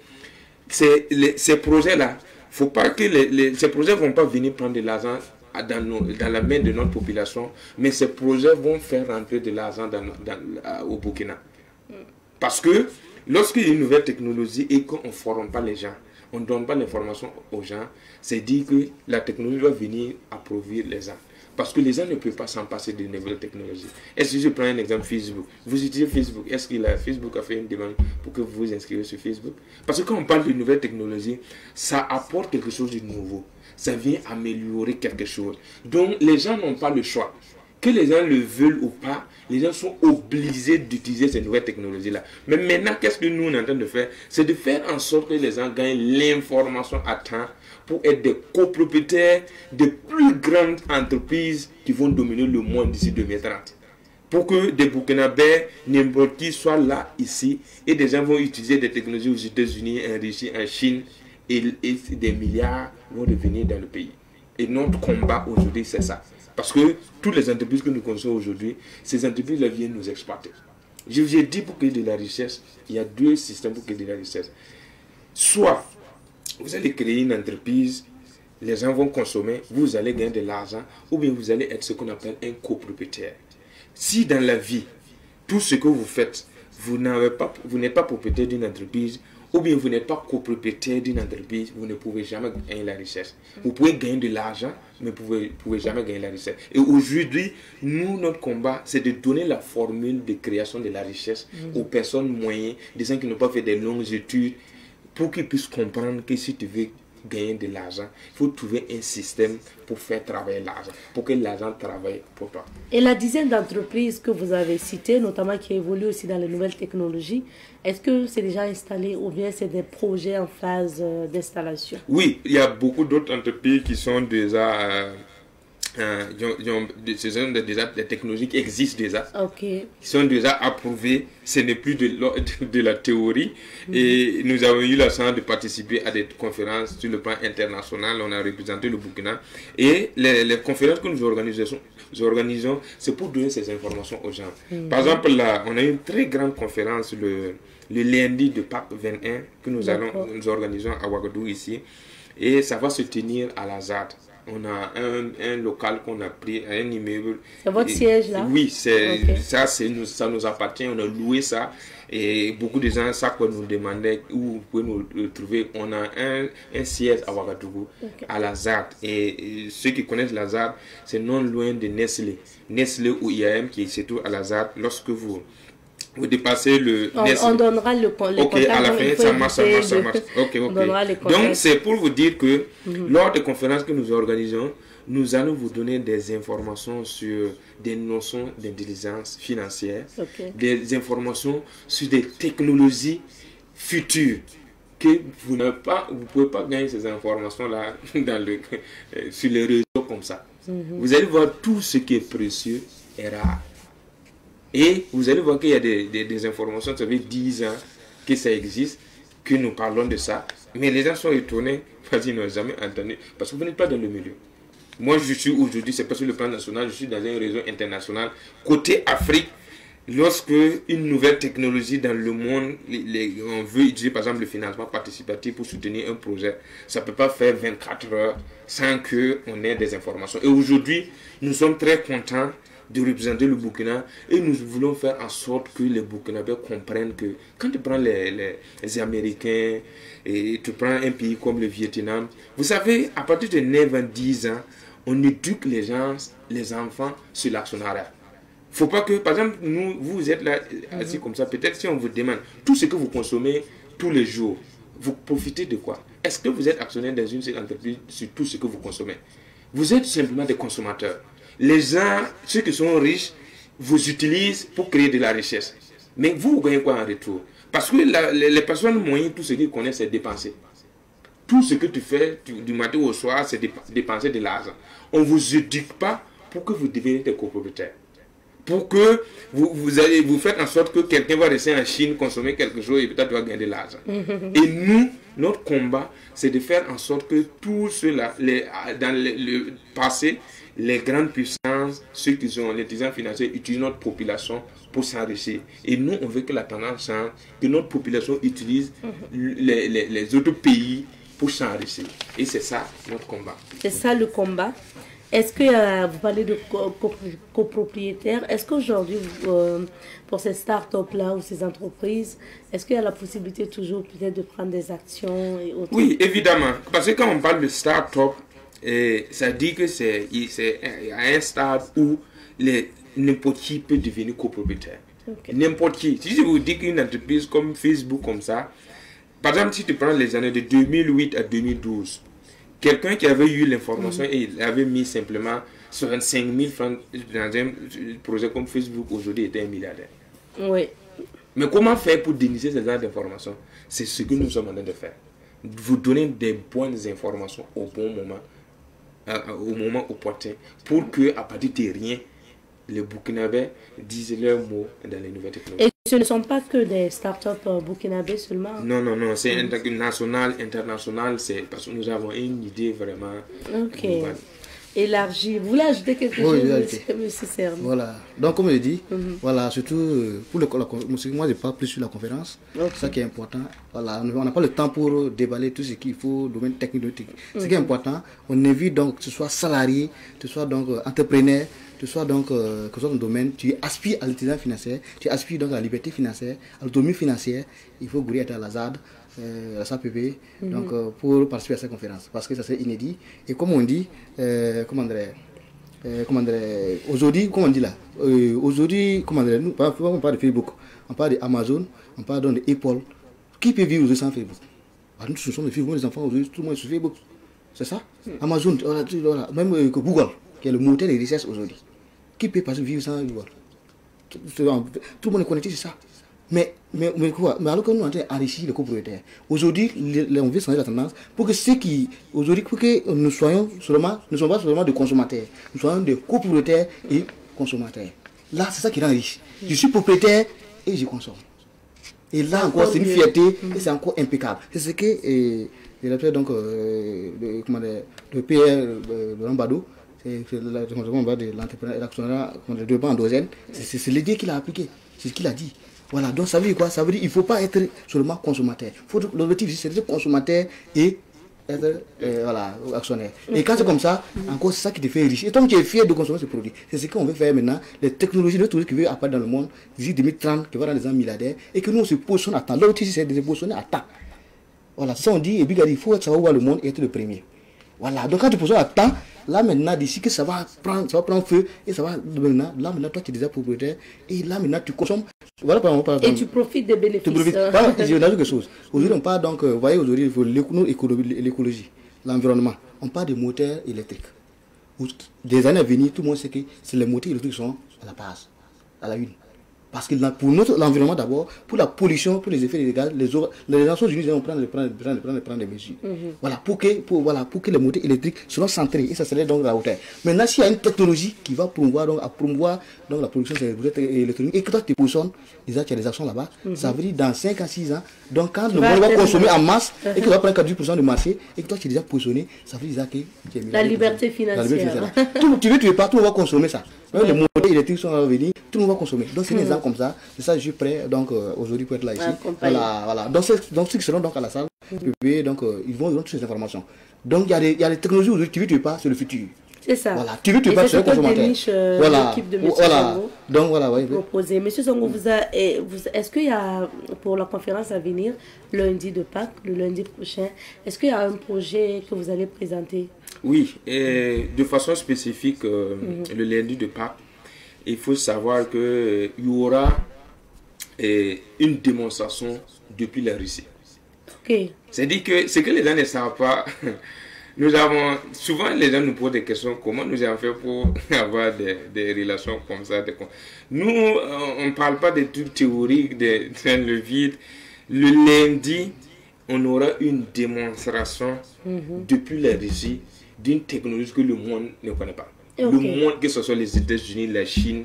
ces projets-là, faut pas que ces projets ne vont pas venir prendre de l'argent dans la main de notre population, mais ces projets vont faire rentrer de l'argent au Burkina. Parce que lorsqu'il y a une nouvelle technologie et qu'on ne forme pas les gens, on ne donne pas l'information aux gens, c'est dire que la technologie va venir appauvrir les gens. Parce que les gens ne peuvent pas s'en passer de nouvelles technologies. Est-ce que je prends un exemple Facebook? Vous utilisez Facebook. Est-ce que Facebook a fait une demande pour que vous vous inscriviez sur Facebook? Parce que quand on parle de nouvelles technologies, ça apporte quelque chose de nouveau. Ça vient améliorer quelque chose. Donc les gens n'ont pas le choix. Que les gens le veulent ou pas, les gens sont obligés d'utiliser ces nouvelles technologies-là. Mais maintenant, qu'est-ce que nous on est en train de faire? C'est de faire en sorte que les gens gagnent l'information à temps pour être des copropriétaires de plus grandes entreprises qui vont dominer le monde d'ici 2030. Pour que des Burkinabés, n'importe qui, soient là, ici, et des gens vont utiliser des technologies aux États-Unis, enrichis en Chine, et des milliards vont revenir dans le pays. Et notre combat aujourd'hui, c'est ça. Parce que toutes les entreprises que nous connaissons aujourd'hui, ces entreprises-là viennent nous exploiter. Je vous ai dit, pour créer de la richesse, il y a deux systèmes pour créer de la richesse. Soit vous allez créer une entreprise, les gens vont consommer, vous allez gagner de l'argent, ou bien vous allez être ce qu'on appelle un copropriétaire. Si dans la vie, tout ce que vous faites, vous n'êtes pas propriétaire d'une entreprise, ou bien vous n'êtes pas copropriétaire d'une entreprise, vous ne pouvez jamais gagner la richesse. Vous pouvez gagner de l'argent, mais vous ne pouvez jamais gagner la richesse. Et aujourd'hui, nous, notre combat, c'est de donner la formule de création de la richesse aux personnes moyennes, des gens qui n'ont pas fait des longues études, pour qu'ils puissent comprendre que si tu veux gagner de l'argent, il faut trouver un système pour faire travailler l'argent, pour que l'argent travaille pour toi. Et la dizaine d'entreprises que vous avez citées, notamment qui évoluent aussi dans les nouvelles technologies, est-ce que c'est déjà installé ou bien c'est des projets en phase d'installation? Oui, il y a beaucoup d'autres entreprises qui sont déjà... ce sont des technologies qui existent déjà, qui sont déjà approuvées. Ce n'est plus de la théorie. Et nous avons eu la chance de participer à des conférences sur le plan international. On a représenté le Burkina. Et les conférences que nous organisons, c'est pour donner ces informations aux gens. Par exemple, là, on a eu une très grande conférence le lundi de Pâques 21 que nous organisons à Ouagadougou ici. Et ça va se tenir à la ZAD. On a un local qu'on a pris, un immeuble. C'est votre siège là? Oui, ça nous appartient, on a loué ça. Et beaucoup de gens, ça qu'on nous demandait où vous pouvez nous trouver. On a un siège à Ouagadougou, à la ZAD. Et ceux qui connaissent la ZAD, c'est non loin de Nestlé. Nestlé ou IAM qui se trouve à la ZAD. Lorsque vous dépassez le... On donnera le contact. Ok, à la fin, ça marche. Ok. Donc, c'est pour vous dire que lors des conférences que nous organisons, nous allons vous donner des informations sur des notions d'intelligence financière, des informations sur des technologies futures que vous ne pouvez pas gagner ces informations-là sur les réseaux comme ça. Vous allez voir tout ce qui est précieux et rare. Et vous allez voir qu'il y a des informations, ça fait 10 ans que ça existe, que nous parlons de ça. Mais les gens sont étonnés parce qu'ils n'ont jamais entendu. Parce que vous n'êtes pas dans le milieu. Moi, je suis aujourd'hui, c'est pas sur le plan national, je suis dans un réseau international. Côté Afrique, lorsque une nouvelle technologie dans le monde, on veut utiliser par exemple le financement participatif pour soutenir un projet, ça ne peut pas faire 24 heures sans qu'on ait des informations. Et aujourd'hui, nous sommes très contents de représenter le Burkina et nous voulons faire en sorte que les Burkinabés comprennent que quand tu prends les Américains et tu prends un pays comme le Vietnam, vous savez, à partir de 9 à 10 ans, on éduque les enfants sur l'actionnariat. Il ne faut pas que, par exemple, vous êtes là assis comme ça, peut-être si on vous demande tout ce que vous consommez tous les jours, vous profitez de quoi? Est-ce que vous êtes actionnaire dans une seule entreprise sur tout ce que vous consommez? Vous êtes simplement des consommateurs. Les gens, ceux qui sont riches, vous utilisent pour créer de la richesse. Mais vous gagnez quoi en retour? Parce que les personnes moyennes, tout ce qu'ils connaissent, c'est dépenser. Tout ce que tu fais du matin au soir, c'est dépenser de l'argent. On ne vous éduque pas pour que vous deveniez des copropriétaires. Pour que vous faites en sorte que quelqu'un va rester en Chine, consommer quelque chose et peut-être va gagner de l'argent. Et nous, notre combat, c'est de faire en sorte que tout cela, dans le passé, les grandes puissances, ceux qui ont l'intelligence financière, utilisent notre population pour s'enrichir. Et nous, on veut que la tendance change, que notre population utilise les autres pays pour s'enrichir. Et c'est ça notre combat. C'est ça le combat. Est-ce que vous parlez de copropriétaires? Est-ce qu'aujourd'hui, pour ces startups-là ou ces entreprises, est-ce qu'il y a la possibilité toujours peut-être de prendre des actions et autres? Oui, évidemment. Parce que quand on parle de start-up, ça dit que c'est à un stade où n'importe qui peut devenir copropriétaire. Okay. N'importe qui. Si je vous dis qu'une entreprise comme Facebook, comme ça, par exemple, si tu prends les années de 2008 à 2012, quelqu'un qui avait eu l'information et il avait mis simplement 65 000 francs dans un projet comme Facebook, aujourd'hui était un milliardaire. Oui. Mais comment faire pour dénicher ces genres d'informations? C'est ce que nous sommes en train de faire. Vous donner des bonnes informations au bon moment opportun, pour que à partir de rien, les Burkinabés disent leurs mots dans les nouvelles technologies. Et ce ne sont pas que des startups burkinabés seulement? Non, c'est national, international, c'est parce que nous avons une idée vraiment élargie. Vous voulez ajouter quelque chose, monsieur Serni? Voilà, donc comme je dis, voilà, surtout pour moi je parle plus sur la conférence, c'est ça qui est important. Voilà, on n'a pas le temps pour déballer tout ce qu'il faut, domaine technique. Ce qui est important, on évite donc que ce soit salarié, que ce soit donc entrepreneur, que ce soit donc que ce soit dans le domaine, tu aspires à l'intelligence financière, tu aspires donc à la liberté financière, à l'autonomie financière, il faut être à la ZAD, à la SAPP, donc pour participer à cette conférence, parce que ça c'est inédit. Et comme on dit, aujourd'hui, comment on dit là, aujourd'hui, nous, on parle de Facebook, on parle d'Amazon, on parle donc d'Apple. Qui peut vivre sans Facebook? Nous, ce sont les enfants aujourd'hui, tout le monde est sur Facebook. C'est ça? Amazon, voilà, même Google, qui est le moteur des recherches aujourd'hui. Qui peut pas vivre sans Google? Tout le monde est connecté, c'est ça. Mais alors que nous sommes en train d'enrichir les copropriétaires. Aujourd'hui, on veut changer la tendance pour que ceux qui, aujourd'hui, pour que nous soyons seulement, ne sommes pas seulement des consommateurs, nous soyons des copropriétaires et consommateurs. Là, c'est ça qui rend riche. Je suis propriétaire et je consomme. Et là encore, c'est une fierté et c'est encore impeccable. C'est ce que je l'appelle donc le PR Laurent Badot, c'est de l'entrepreneur, l'actionnaire de banque endogène. C'est l'idée qu'il a appliquée, c'est ce qu'il a dit. Voilà, donc ça veut dire quoi? Ça veut dire qu'il ne faut pas être seulement consommateur. L'objectif, c'est d'être consommateur et être actionnaire. Et quand c'est comme ça, encore c'est ça qui te fait riche. Et tant que tu es fier de consommer ce produit, c'est ce qu'on veut faire maintenant. Les technologies, les trucs qui veulent apparaître dans le monde, d'ici 2030, qui vont dans les ans milliardaires, et que nous on se positionne à temps. L'objectif, c'est de se positionner à temps. Voilà, ça on dit, et puis il faut savoir voir le monde et être le premier. Voilà, donc quand tu positionnes à temps, là maintenant, d'ici que ça va prendre feu, et ça va là maintenant, toi tu es déjà propriétaire, et là maintenant tu consommes. Voilà, par exemple, et tu profites des bénéfices. Voilà, je vais dire quelque chose. Aujourd'hui, on parle donc, vous voyez, aujourd'hui, il faut l'écologie, l'environnement. On parle de moteurs électriques. Des années à venir, tout le monde sait que les moteurs électriques sont à la base, à la une. Parce que pour l'environnement d'abord, pour la pollution, pour les effets des gaz, les Nations Unies vont prendre des mesures. Voilà, pour que les moteurs électriques soient centrés, et ça serait donc la hauteur. Maintenant, s'il y a une technologie qui va promouvoir la production électronique, et que toi tu positionnes, déjà tu as des actions là-bas, ça veut dire dans 5 à 6 ans, donc quand le monde va consommer en masse, et qu'il va prendre 48% du marché, et que toi tu es déjà positionné, ça veut dire que tu es la liberté financière. Tu veux pas, tout le monde va consommer ça. Même les moteurs électriques sont à venir, tout le monde va consommer. Donc c'est des exemples comme ça. C'est ça, je suis prêt donc aujourd'hui pour être là ici. Voilà. Donc ceux qui seront donc à la salle, donc ils vont donner toutes ces informations. Donc il y a des technologies aujourd'hui, tu veux pas, c'est le futur. C'est ça. Voilà, tu veux pas, c'est le consommateur. L'équipe de M. Zongo donc voilà, proposé. M. Zongo, est-ce qu'il y a pour la conférence à venir, lundi de Pâques, le lundi prochain, est-ce qu'il y a un projet que vous allez présenter? Oui, et de façon spécifique, le lundi de Pâques, il faut savoir qu'il y aura une démonstration depuis la Russie. Okay. C'est-à-dire que ce que les gens ne savent pas, nous avons, souvent les gens nous posent des questions, comment nous avons fait pour avoir des relations comme ça. Nous, on ne parle pas de trucs théoriques, de le vide. Le lundi, on aura une démonstration depuis la Russie d'une technologie que le monde ne connaît pas. Le monde, que ce soit les États-Unis, la Chine,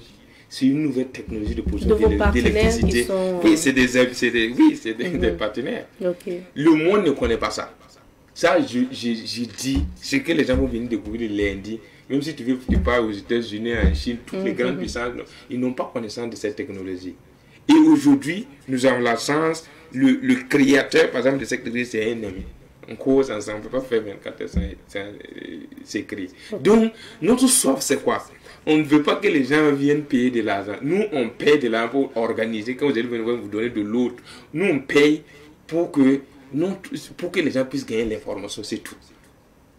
c'est une nouvelle technologie de production d'électricité. Oui, c'est des partenaires. Le monde ne connaît pas ça. Ça, je dis, ce que les gens vont venir découvrir le lundi, même si tu pars aux États-Unis, en Chine, toutes les grandes puissances, ils n'ont pas connaissance de cette technologie. Et aujourd'hui, nous avons la chance, le créateur, par exemple, de cette technologie, c'est un ami. On cause ensemble, on ne peut pas faire 24 heures sans s'écrire. Donc, notre soif, c'est quoi? On ne veut pas que les gens viennent payer de l'argent. Nous, on paye de l'argent pour organiser. Quand vous allez venir vous donner de l'autre, nous, on paye pour que les gens puissent gagner l'information, c'est tout.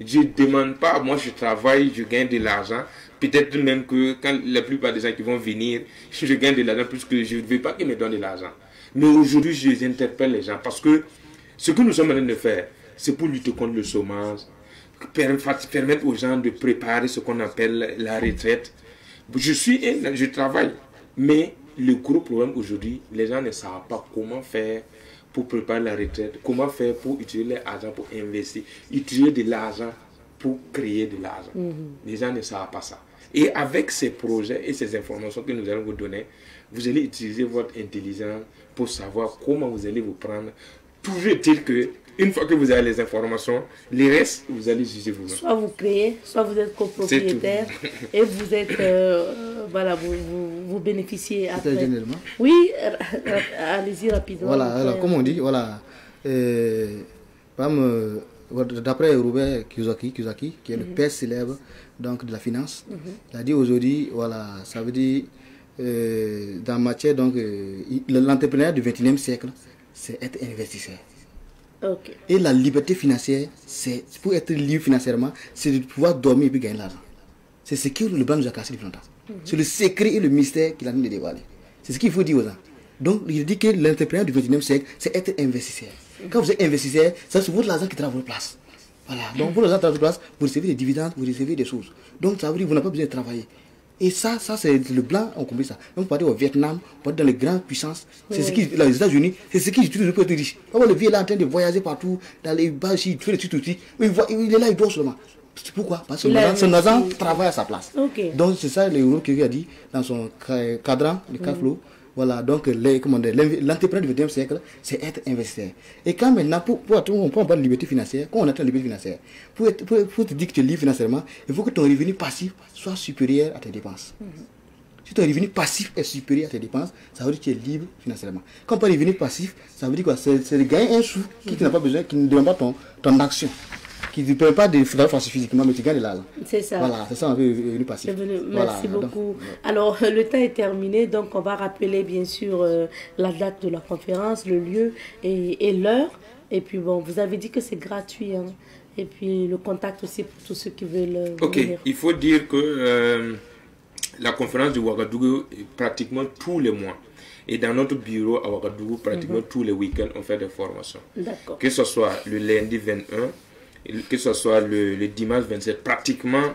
Je ne demande pas, moi je travaille, je gagne de l'argent. Peut-être même que quand la plupart des gens qui vont venir, je gagne de l'argent plus que je ne veux pas qu'ils me donnent de l'argent. Mais aujourd'hui, je les interpelle les gens parce que ce que nous sommes en train de faire, c'est pour lutter contre le chômage, permettre aux gens de préparer ce qu'on appelle la retraite. Je travaille, mais le gros problème aujourd'hui, les gens ne savent pas comment faire pour préparer la retraite, comment faire pour utiliser l'argent pour investir, utiliser de l'argent pour créer de l'argent. Les gens ne savent pas ça. Et avec ces projets et ces informations que nous allons vous donner, vous allez utiliser votre intelligence pour savoir comment vous allez vous prendre. Toujours est-il que une fois que vous avez les informations, les restes, vous allez juger vous-même. Soit vous créez, soit vous êtes copropriétaire et vous êtes, voilà, vous bénéficiez après. Oui, allez-y rapidement. Voilà, alors, comme on dit, voilà, d'après Robert Kiyosaki, qui est le père célèbre donc, de la finance, il a dit aujourd'hui, voilà, ça veut dire, dans matière, donc, l'entrepreneur du 21e siècle, c'est être investisseur. Et la liberté financière, c'est pour être libre financièrement, c'est de pouvoir dormir et puis gagner l'argent. C'est ce que le blanc nous a cassé depuis longtemps. C'est le secret et le mystère qu'il a mis de dévoiler. C'est ce qu'il faut dire aux gens. Donc, il dit que l'entrepreneur du 21e siècle, c'est être investisseur. Quand vous êtes investisseur, c'est votre argent qui travaille à votre place. Voilà. Donc, pour l'argent qui travaille à votre place, vous recevez des dividendes, vous recevez des choses. Donc, ça veut dire que vous n'avez pas besoin de travailler. Et ça c'est le blanc, on compris ça. Même vous partez au Vietnam, vous partez dans les grandes puissances, c'est ce qui, les États-Unis, c'est ce qu'ils utilisent pour être riches. Le vieux là en train de voyager partout, dans les bâches, il fait des trucs aussi. Il est là, il dort seulement. Pourquoi? Parce que son argent travaille à sa place. Donc c'est ça le qu'il a dit dans son cadran, le cash flow. Voilà, donc l'entrepreneur du 21e siècle, c'est être investisseur. Et quand maintenant, on peut avoir de liberté financière, quand on atteint la liberté financière, pour te dire que tu es libre financièrement, il faut que ton revenu passif soit supérieur à tes dépenses. Si ton revenu passif est supérieur à tes dépenses, ça veut dire que tu es libre financièrement. Quand on parle de revenu passif, ça veut dire quoi? C'est de gagner un sou qui n'a pas besoin, qui ne demande pas ton action, qui ne permet pas de faire physiquement, mais tu gagnes de l'argent. C'est ça. Voilà, c'est ça un peu revenu passif. Merci beaucoup. Alors, le temps est terminé, donc on va rappeler bien sûr la date de la conférence, le lieu et l'heure. Et puis bon, vous avez dit que c'est gratuit, hein. Et puis le contact aussi pour tous ceux qui veulent venir. Il faut dire que la conférence de Ouagadougou est pratiquement tous les mois. Et dans notre bureau à Ouagadougou, pratiquement tous les week-ends, on fait des formations. D'accord. Que ce soit le lundi 21, que ce soit le dimanche 27, pratiquement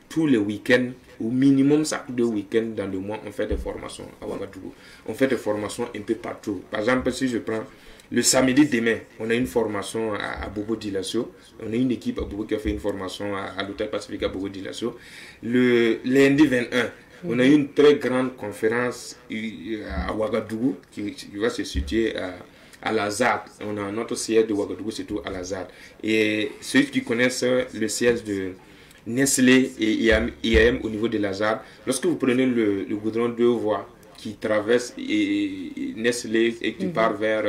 tous les week-ends, au minimum chaque 2 week-ends dans le mois, on fait des formations à Ouagadougou. On fait des formations un peu partout. Par exemple, si je prends le samedi demain, on a une formation à Bobo Dilasso. On a une équipe à Bobo qui a fait une formation à l'Hôtel Pacifique à Bobo Dilasso. Le lundi 21, on a une très grande conférence à Ouagadougou qui va se situer à la ZAD. On a notre siège de Ouagadougou, c'est tout à la ZAD. Et ceux qui connaissent le siège de Nestlé et IAM au niveau de la ZAD, lorsque vous prenez le goudron 2 voies qui traverse Nestlé et qui part vers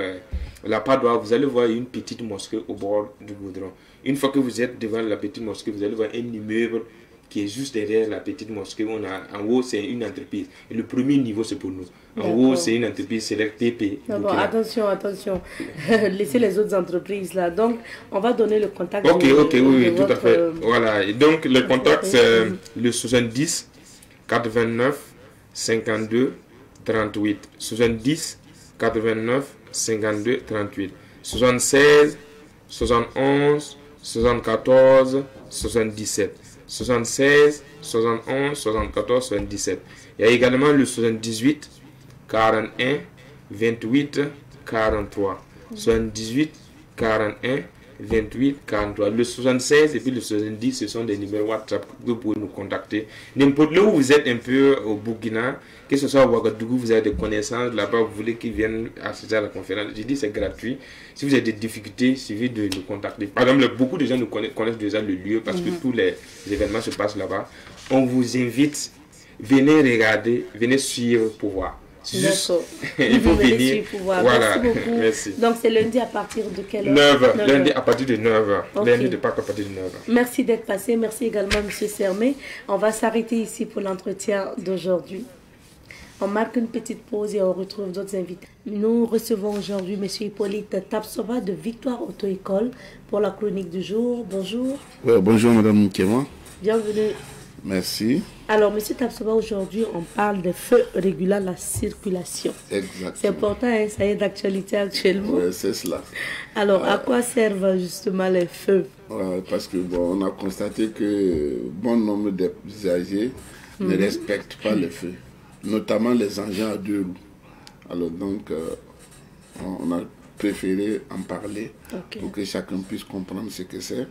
la Padoie, vous allez voir une petite mosquée au bord du goudron. Une fois que vous êtes devant la petite mosquée, vous allez voir un immeuble qui est juste derrière la petite mosquée. En haut, c'est une entreprise. Et le premier niveau, c'est pour nous. En haut, c'est une entreprise, c'est l'RTP. Attention. Laissez les autres entreprises là. Donc, on va donner le contact. Oui, tout à fait. Voilà. Et donc, le contact, c'est le 70 89 52 38. 70 89 52 38. 76 71 74 77. 76 71 74 77. Il y a également le 78 41 28 43. 78 41 28 43. Le 76 et puis le 70, ce sont des numéros WhatsApp que vous pouvez nous contacter. N'importe là où vous êtes un peu au Burkina, que ce soit à Ouagadougou, vous avez des connaissances là-bas, vous voulez qu'ils viennent assister à la conférence. J'ai dit c'est gratuit. Si vous avez des difficultés, il suffit de nous contacter. Par exemple, beaucoup de gens nous connaissent déjà le lieu parce que tous les événements se passent là-bas. On vous invite, venez regarder, venez suivre pour voir. D'accord. Il faut venir. Voilà. Merci beaucoup. Merci. Donc c'est lundi à partir de quelle heure? 9h. Lundi à partir de 9h. Okay. Lundi de Pâques à partir de 9h. Merci d'être passé. Merci également M. Sermé. On va s'arrêter ici pour l'entretien d'aujourd'hui. On marque une petite pause et on retrouve d'autres invités. Nous recevons aujourd'hui M. Hippolyte Tapsoba de Victoire Auto-École pour la chronique du jour. Bonjour. Ouais, bonjour Madame Nkema. Bienvenue. Merci. Alors, M. Tapsoba, aujourd'hui, on parle des feux régulant la circulation. Exactement. C'est important, hein, ça est d'actualité actuellement. Oui, c'est cela. Alors, à quoi servent justement les feux? Parce que bon, on a constaté que bon nombre d'usagers ne respectent pas les feux, notamment les engins à deux roues. Alors donc, on a préféré en parler pour que chacun puisse comprendre ce que c'est.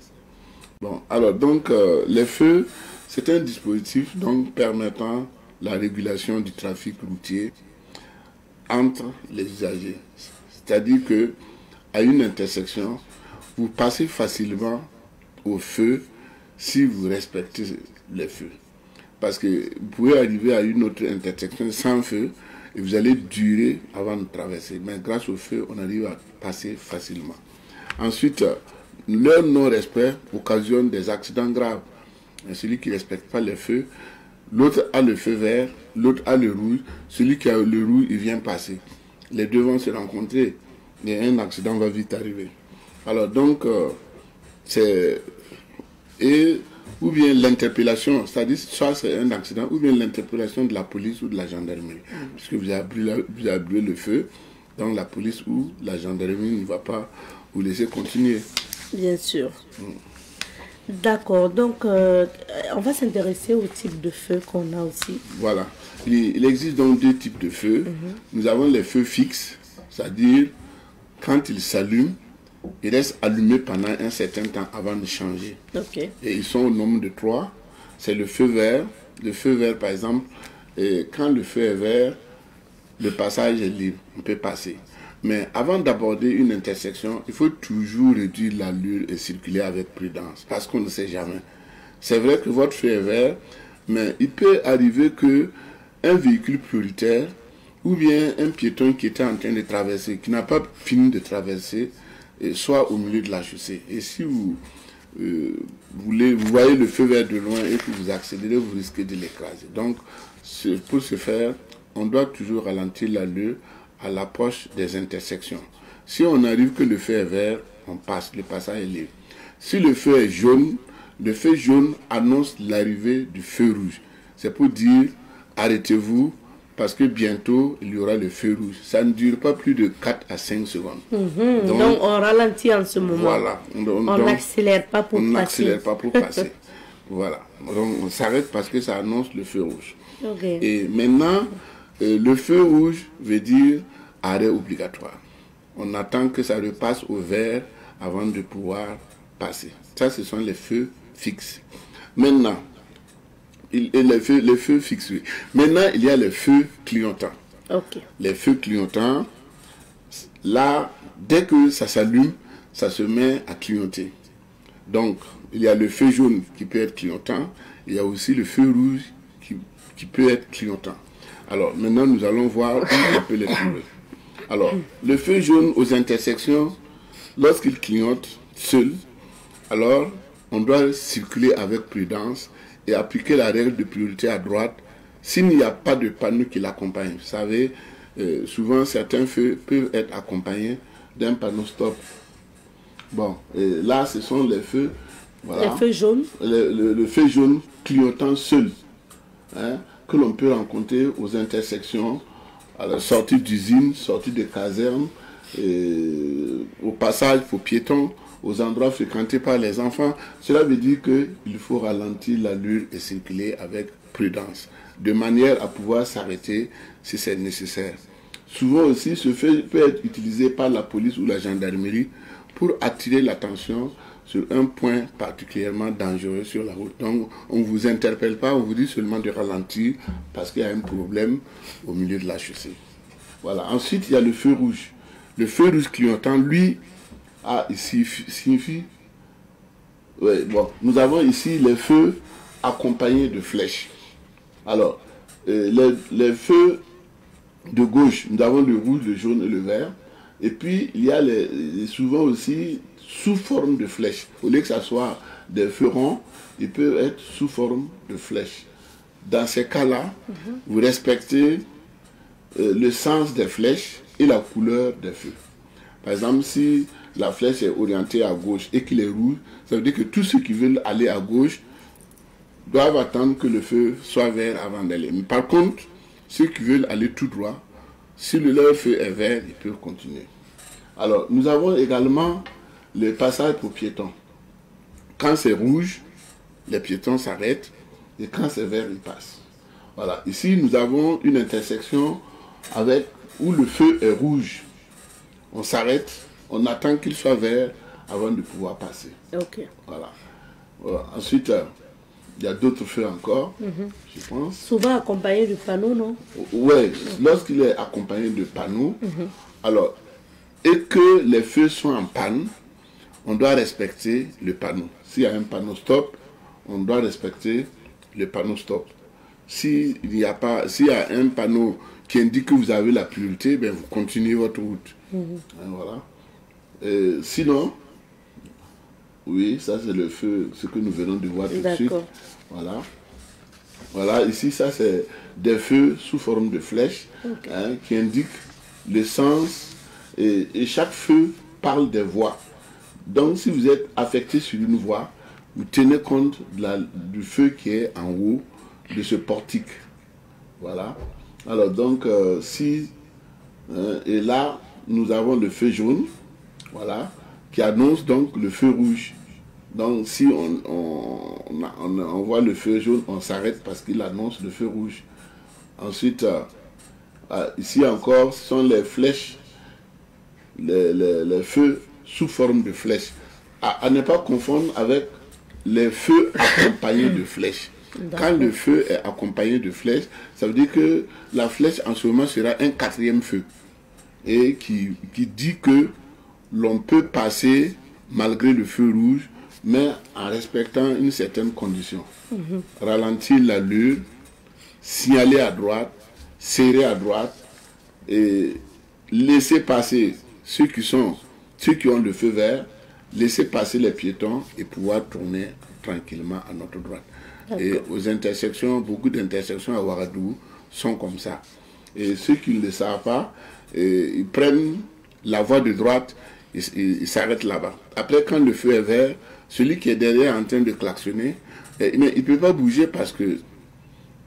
Bon, alors donc, les feux, c'est un dispositif donc permettant la régulation du trafic routier entre les usagers. C'est-à-dire que à une intersection, vous passez facilement au feu si vous respectez les feux. Parce que vous pouvez arriver à une autre intersection sans feu et vous allez durer avant de traverser. Mais grâce au feu, on arrive à passer facilement. Ensuite, leur non-respect occasionne des accidents graves. Et celui qui ne respecte pas les feux, l'autre a le feu vert, l'autre a le rouge. Celui qui a le rouge, il vient passer. Les deux vont se rencontrer et un accident va vite arriver. Alors donc, ou bien l'interpellation, c'est-à-dire soit c'est un accident, ou bien l'interpellation de la police ou de la gendarmerie. Puisque vous avez brûlé le feu, donc la police ou la gendarmerie ne va pas vous laisser continuer. Bien sûr. D'accord, donc on va s'intéresser au type de feu qu'on a aussi. Voilà, il existe donc deux types de feux. Nous avons les feux fixes, c'est-à-dire quand ils s'allument, ils restent allumés pendant un certain temps avant de changer. Okay. Et ils sont au nombre de 3. C'est le feu vert. Le feu vert, par exemple, quand le feu est vert, le passage est libre, on peut passer. Mais avant d'aborder une intersection, il faut toujours réduire l'allure et circuler avec prudence, parce qu'on ne sait jamais. C'est vrai que votre feu est vert, mais il peut arriver qu'un véhicule prioritaire ou bien un piéton qui était en train de traverser, qui n'a pas fini de traverser, soit au milieu de la chaussée. Et si vous voyez le feu vert de loin et que vous accélérez, vous risquez de l'écraser. Donc, pour ce faire, on doit toujours ralentir l'allure à l'approche des intersections. Si on arrive que le feu est vert, on passe, le passage est libre. Si le feu est jaune, le feu jaune annonce l'arrivée du feu rouge. C'est pour dire, arrêtez-vous, parce que bientôt, il y aura le feu rouge. Ça ne dure pas plus de 4 à 5 secondes. Donc, on ralentit en ce moment. Voilà. On n'accélère pas pour passer. On n'accélère pas pour passer. Voilà. Donc, on s'arrête parce que ça annonce le feu rouge. Okay. Et maintenant, le feu rouge veut dire arrêt obligatoire. On attend que ça repasse au vert avant de pouvoir passer. Ça, ce sont les feux fixes. Maintenant, les feux fixes, oui. Maintenant, il y a les feux clignotants. Okay. Les feux clignotants, là, dès que ça s'allume, ça se met à clignoter. Donc, il y a le feu jaune qui peut être clignotant. Il y a aussi le feu rouge qui peut être clignotant. Alors, maintenant, nous allons voir où on peut les trouver. Alors, le feu jaune aux intersections, lorsqu'il clignote seul, alors, on doit circuler avec prudence et appliquer la règle de priorité à droite s'il n'y a pas de panneau qui l'accompagne. Vous savez, souvent, certains feux peuvent être accompagnés d'un panneau stop. Bon, et là, ce sont les feux. Voilà, les feux jaunes. Le feu jaune clignotant seul. Hein, que l'on peut rencontrer aux intersections, à la sortie d'usine, sortie de caserne, au passage pour piétons aux endroits fréquentés par les enfants, cela veut dire qu'il faut ralentir l'allure et circuler avec prudence, de manière à pouvoir s'arrêter si c'est nécessaire. Souvent aussi, ce feu peut être utilisé par la police ou la gendarmerie pour attirer l'attention sur un point particulièrement dangereux sur la route. Donc, on ne vous interpelle pas, on vous dit seulement de ralentir parce qu'il y a un problème au milieu de la chaussée. Voilà. Ensuite, il y a le feu rouge. Le feu rouge clignotant, lui, signifie... Ouais, bon, nous avons ici les feux accompagnés de flèches. Alors, les feux de gauche, nous avons le rouge, le jaune et le vert. Et puis, il y a souvent aussi sous forme de flèches. Au lieu que ça soit des feux ronds, ils peuvent être sous forme de flèches. Dans ces cas-là, vous respectez le sens des flèches et la couleur des feux. Par exemple, si la flèche est orientée à gauche et qu'il est rouge, ça veut dire que tous ceux qui veulent aller à gauche doivent attendre que le feu soit vert avant d'aller. Mais par contre, ceux qui veulent aller tout droit, si leur feu est vert, ils peuvent continuer. Alors, nous avons également le passage pour piétons. Quand c'est rouge, les piétons s'arrêtent et quand c'est vert, ils passent. Voilà. Ici, nous avons une intersection où le feu est rouge. On s'arrête, on attend qu'il soit vert avant de pouvoir passer. Ok. Voilà. Ensuite, il y a d'autres feux encore, je pense. Souvent accompagné de panneaux, non? Oui, lorsqu'il est accompagné de panneaux, alors, et que les feux sont en panne, on doit respecter le panneau. S'il y a un panneau stop, on doit respecter le panneau stop. S'il y a un panneau qui indique que vous avez la priorité, ben vous continuez votre route. Voilà. Sinon, oui, ça c'est le feu, ce que nous venons de voir tout de suite. Voilà. Voilà, ici, ça c'est des feux sous forme de flèches qui indiquent le sens. Et chaque feu parle des voies. Donc, si vous êtes affecté sur une voie, vous tenez compte du feu qui est en haut de ce portique. Voilà. Alors, donc, et là, nous avons le feu jaune, voilà, qui annonce donc le feu rouge. Donc, si on voit le feu jaune, on s'arrête parce qu'il annonce le feu rouge. Ensuite, ici encore, ce sont les flèches, les feux sous forme de flèches. À ne pas confondre avec les feux accompagnés de flèches. Quand le feu est accompagné de flèches, ça veut dire que la flèche en ce moment sera un quatrième feu. Et qui dit que l'on peut passer malgré le feu rouge, mais en respectant une certaine condition. Ralentir l'allure, signaler à droite, serrer à droite, et laisser passer ceux qui ont le feu vert, laisser passer les piétons et pouvoir tourner tranquillement à notre droite. Et aux intersections, beaucoup d'intersections à Ouagadougou sont comme ça. Et ceux qui ne le savent pas, ils prennent la voie de droite, ils s'arrêtent là-bas. Après, quand le feu est vert, celui qui est derrière en train de klaxonner, mais il ne peut pas bouger parce que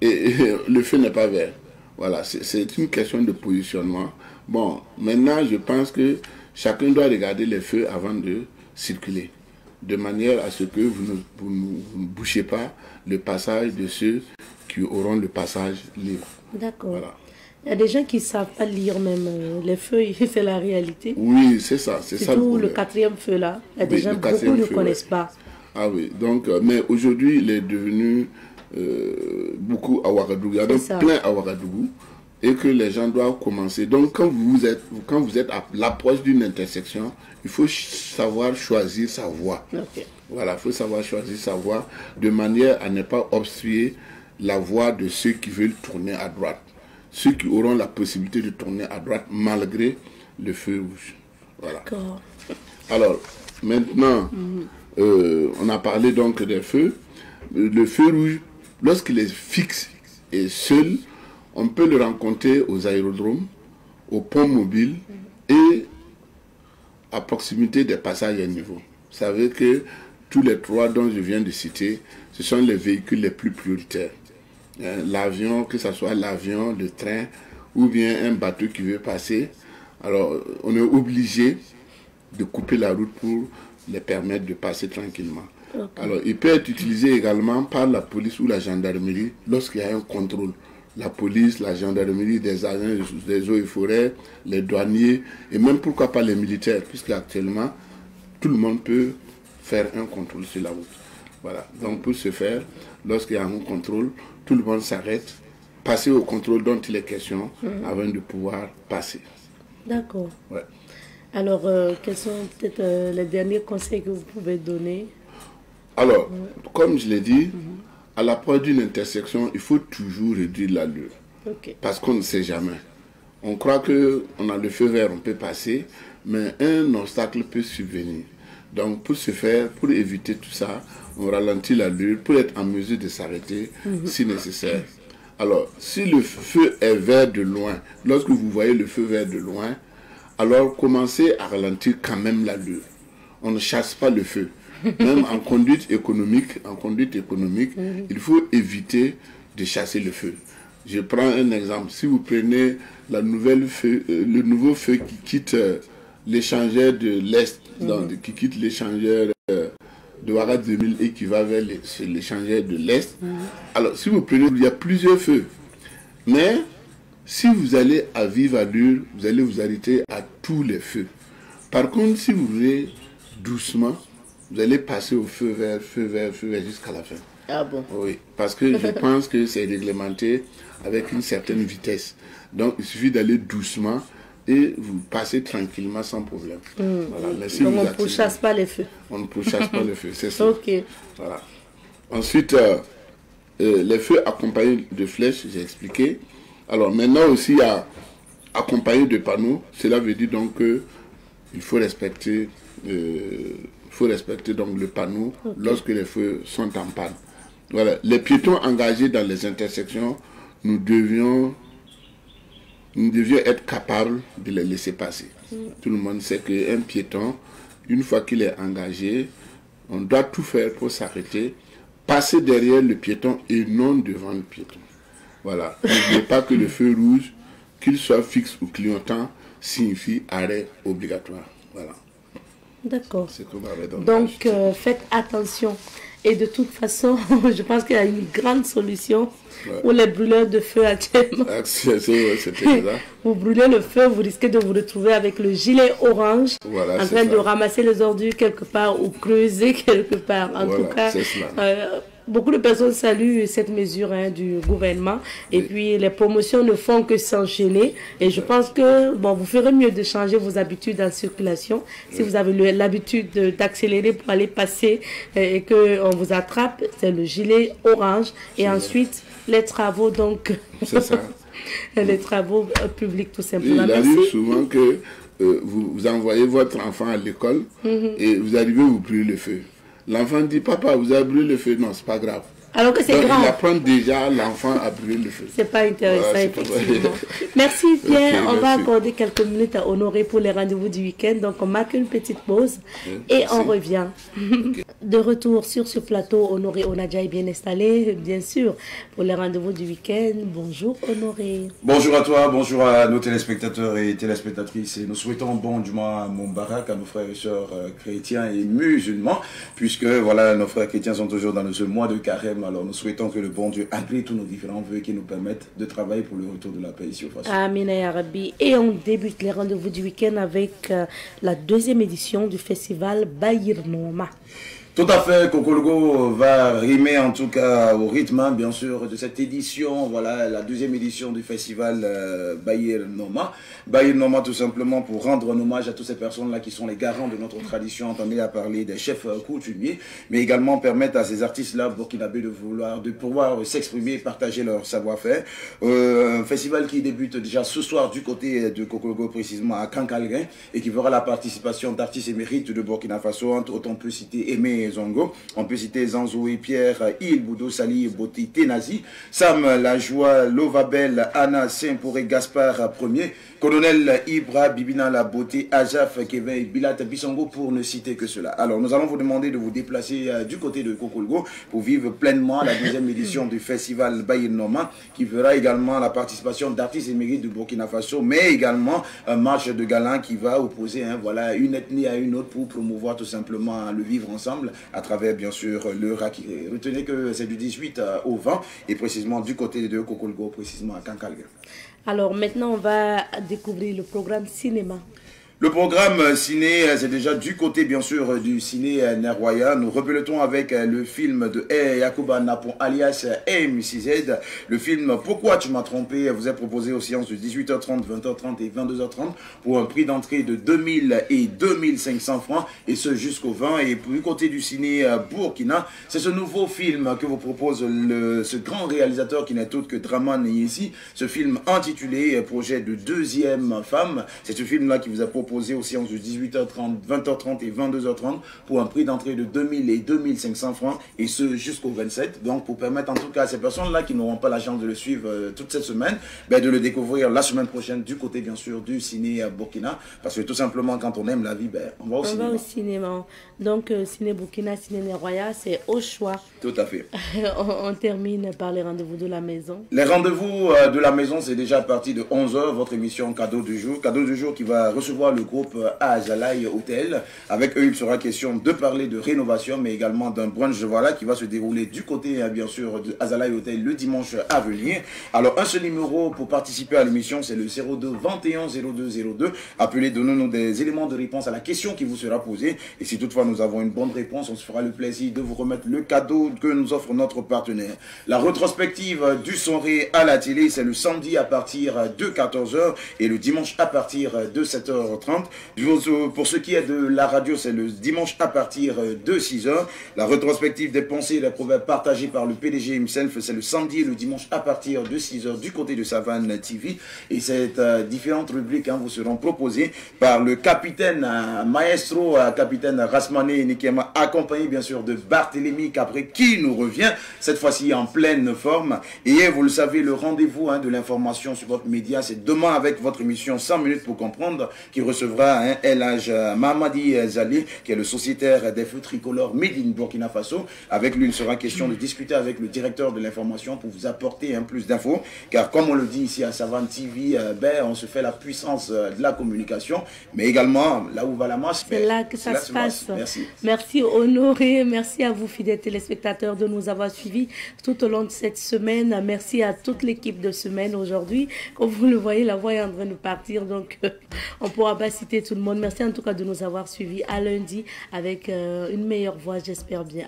le feu n'est pas vert. Voilà, c'est une question de positionnement. Bon, maintenant, je pense que chacun doit regarder les feux avant de circuler, de manière à ce que vous ne bouchez pas le passage de ceux qui auront le passage libre. D'accord. Voilà. Il y a des gens qui ne savent pas lire même les feux, c'est la réalité. Oui, c'est ça. C'est ça surtout le quatrième feu là. Il y a des gens, beaucoup ne connaissent pas. Ah oui, donc, mais aujourd'hui, il est devenu beaucoup à Ouagadougou. Il y en a plein à Ouagadougou. Et que les gens doivent commencer. Donc, quand vous êtes à l'approche d'une intersection, il faut savoir choisir sa voie. Voilà, il faut savoir choisir sa voie de manière à ne pas obstruer la voie de ceux qui veulent tourner à droite. Ceux qui auront la possibilité de tourner à droite malgré le feu rouge. Voilà. Alors, maintenant, on a parlé donc des feux. Le feu rouge, lorsqu'il est fixe et seul, on peut le rencontrer aux aérodromes, aux ponts mobiles et à proximité des passages à niveau. Vous savez que tous les trois dont je viens de citer, ce sont les véhicules les plus prioritaires. L'avion, que ce soit l'avion, le train ou bien un bateau qui veut passer. Alors, on est obligé de couper la route pour les permettre de passer tranquillement. Alors, il peut être utilisé également par la police ou la gendarmerie lorsqu'il y a un contrôle. La police, la gendarmerie, des agents des eaux et forêts, les douaniers, et même pourquoi pas les militaires, puisque actuellement, tout le monde peut faire un contrôle sur la route. Voilà. Donc, pour ce faire, lorsqu'il y a un contrôle, tout le monde s'arrête, passer au contrôle dont il est question, avant de pouvoir passer. D'accord. Ouais. Alors, quels sont peut-être les derniers conseils que vous pouvez donner? Alors, comme je l'ai dit, à l'approche d'une intersection, il faut toujours réduire l'allure. Parce qu'on ne sait jamais. On croit qu'on a le feu vert, on peut passer, mais un obstacle peut subvenir. Donc, pour ce faire, pour éviter tout ça, on ralentit l'allure pour être en mesure de s'arrêter si nécessaire. Alors, si le feu est vert de loin, lorsque vous voyez le feu vert de loin, alors commencez à ralentir quand même l'allure. On ne chasse pas le feu. Même en conduite économique, il faut éviter de chasser le feu. Je prends un exemple. Si vous prenez le nouveau feu qui quitte l'échangeur de l'Est, qui quitte l'échangeur de Ouaga 2000 et qui va vers l'échangeur de l'Est, alors si vous prenez, il y a plusieurs feux. Mais si vous allez à vive allure, vous allez vous arrêter à tous les feux. Par contre, si vous voulez doucement, vous allez passer au feu vert jusqu'à la fin. Ah bon? Oui, parce que je pense que c'est réglementé avec une certaine vitesse. Donc, il suffit d'aller doucement et vous passez tranquillement sans problème. Voilà. Mais si donc, vous on ne pourchasse pas les feux. On ne pourchasse pas les feux, c'est ça. Ok. Voilà. Ensuite, les feux accompagnés de flèches, j'ai expliqué. Alors, maintenant aussi, il y a accompagné de panneaux. Cela veut dire donc qu'il faut respecter... donc le panneau lorsque les feux sont en panne. Voilà. Les piétons engagés dans les intersections, nous devions être capables de les laisser passer. Tout le monde sait qu'un piéton, une fois qu'il est engagé, on doit tout faire pour s'arrêter, passer derrière le piéton et non devant le piéton. Voilà. N'oubliez pas que le feu rouge, qu'il soit fixe ou clignotant, signifie arrêt obligatoire. Voilà. D'accord. Donc, faites attention. Et de toute façon, je pense qu'il y a une grande solution pour les brûleurs de feu actuellement. Vous brûlez le feu, vous risquez de vous retrouver avec le gilet orange, en train de ramasser les ordures quelque part ou creuser quelque part. En tout cas, beaucoup de personnes saluent cette mesure du gouvernement. Et puis, les promotions ne font que s'enchaîner. Et je pense que vous ferez mieux de changer vos habitudes en circulation. Si vous avez l'habitude d'accélérer pour aller passer et qu'on vous attrape, c'est le gilet orange. Et ensuite, les travaux, donc... C'est ça. Les travaux publics, tout simplement. Il arrive souvent que vous envoyez votre enfant à l'école et vous arrivez, vous brûlez le feu. L'enfant dit, papa, vous avez brûlé le feu. Non, c'est pas grave. Alors que c'est grave. Il apprend déjà l'enfant à brûler le feu. C'est pas intéressant, effectivement. Merci Pierre. On va accorder quelques minutes à Honoré pour les rendez-vous du week-end. Donc on marque une petite pause et on revient. De retour sur ce plateau, Honoré Onadja est bien installé, bien sûr, pour les rendez-vous du week-end. Bonjour Honoré. Bonjour à toi, bonjour à nos téléspectateurs et téléspectatrices. Et nous souhaitons bon du mois à Moubarak, à nos frères et sœurs chrétiens et musulmans, puisque voilà, nos frères chrétiens sont toujours dans ce mois de carême. Alors nous souhaitons que le bon Dieu agrée tous nos différents vœux qui nous permettent de travailler pour le retour de la paix ici au Faso. Amin ya Rabbi. Et on débute les rendez-vous du week-end avec la deuxième édition du festival Bayir Noma. Tout à fait, Kokologo va rimer en tout cas au rythme, bien sûr, de cette édition, voilà, la deuxième édition du festival Bayir Noma. Bayir Noma, tout simplement pour rendre un hommage à toutes ces personnes-là qui sont les garants de notre tradition, entendez à parler des chefs coutumiers, mais également permettre à ces artistes-là burkinabés de pouvoir s'exprimer et partager leur savoir-faire. Un festival qui débute déjà ce soir du côté de Kokologo, précisément à Kankalguin, et qui verra la participation d'artistes émérites de Burkina Faso, entre autant peut citer Aimé et Zongo. On peut citer Zanzoué, Pierre, Il, Boudou, Sali, Boti, Tenazi, Sam, La Joie, Lovabel, Anna, Saint-Pouré, Gaspard, Premier, Colonel Ibra, Bibina, La Beauté, Ajaf, Kevin, Bilat, Bissongo, pour ne citer que cela. Alors, nous allons vous demander de vous déplacer du côté de Kokolgo pour vivre pleinement la deuxième édition du festival Baïr Noma, qui verra également la participation d'artistes émérites du Burkina Faso, mais également un match de galants qui va opposer voilà, une ethnie à une autre pour promouvoir tout simplement le vivre ensemble à travers, bien sûr, le Rakiré. Retenez que c'est du 18 au 20 et précisément du côté de Kokolgo, précisément à Kankalga. Alors maintenant, on va découvrir le programme cinéma. Le programme ciné, c'est déjà du côté, bien sûr, du ciné Nerwaya. Nous repeletons avec le film de Yacouba Napon, alias M6Z. Le film Pourquoi tu m'as trompé vous est proposé aux séances de 18h30, 20h30 et 22h30 pour un prix d'entrée de 2000 et 2500 francs, et ce jusqu'au 20. Et du côté du ciné Burkina, c'est ce nouveau film que vous propose ce grand réalisateur qui n'est autre que Draman ici. Ce film intitulé Projet de deuxième femme. C'est ce film-là qui vous a proposé aux séances de 18h30, 20h30 et 22h30 pour un prix d'entrée de 2000 et 2500 francs, et ce jusqu'au 27. Donc pour permettre en tout cas à ces personnes-là qui n'auront pas la chance de le suivre toute cette semaine, de le découvrir la semaine prochaine du côté bien sûr du ciné Burkina, parce que tout simplement quand on aime la vie, on va au cinéma. On va au cinéma. Donc ciné Burkina, ciné Nerwaya, c'est au choix. Tout à fait. On termine par les rendez-vous de la maison. Les rendez-vous de la maison, c'est déjà parti de 11h, votre émission Cadeau du jour. Cadeau du jour qui va recevoir le groupe Azalaï Hotel. Avec eux, il sera question de parler de rénovation, mais également d'un brunch voilà, qui va se dérouler du côté, bien sûr, de Azalaï Hotel le dimanche à venir. Alors, un seul numéro pour participer à l'émission, c'est le 02 21 02 02. Appelez, donnez-nous des éléments de réponse à la question qui vous sera posée. Et si toutefois nous avons une bonne réponse, on se fera le plaisir de vous remettre le cadeau que nous offre notre partenaire. La rétrospective du Sonré à la télé, c'est le samedi à partir de 14h et le dimanche à partir de 7h30. Pour ce qui est de la radio, c'est le dimanche à partir de 6h. La rétrospective des pensées et des proverbes partagés par le PDG himself, c'est le samedi et le dimanche à partir de 6h du côté de Savane TV. Et ces différentes rubriques vous seront proposées par le capitaine maestro, capitaine Rasmané Nikema, accompagné bien sûr de Barthélémy Capré, qui nous revient, cette fois-ci en pleine forme. Et vous le savez, le rendez-vous de l'information sur votre média, c'est demain avec votre émission 100 minutes pour comprendre, qui recevra El Hadj Mamadi Zali, qui est le sociétaire des feux tricolores Made in Burkina Faso. Avec lui, il sera question de discuter avec le directeur de l'information pour vous apporter un plus d'infos. Car comme on le dit ici à Savane TV, on se fait la puissance de la communication, mais également là où va la masse. C'est là que ça se passe. Merci. Merci Honoré, merci à vous fidèles téléspectateurs de nous avoir suivis tout au long de cette semaine. Merci à toute l'équipe de semaine aujourd'hui. Comme vous le voyez, la voix est en train de partir, donc on ne pourra pas citer tout le monde. Merci en tout cas de nous avoir suivis à lundi avec une meilleure voix, j'espère bien.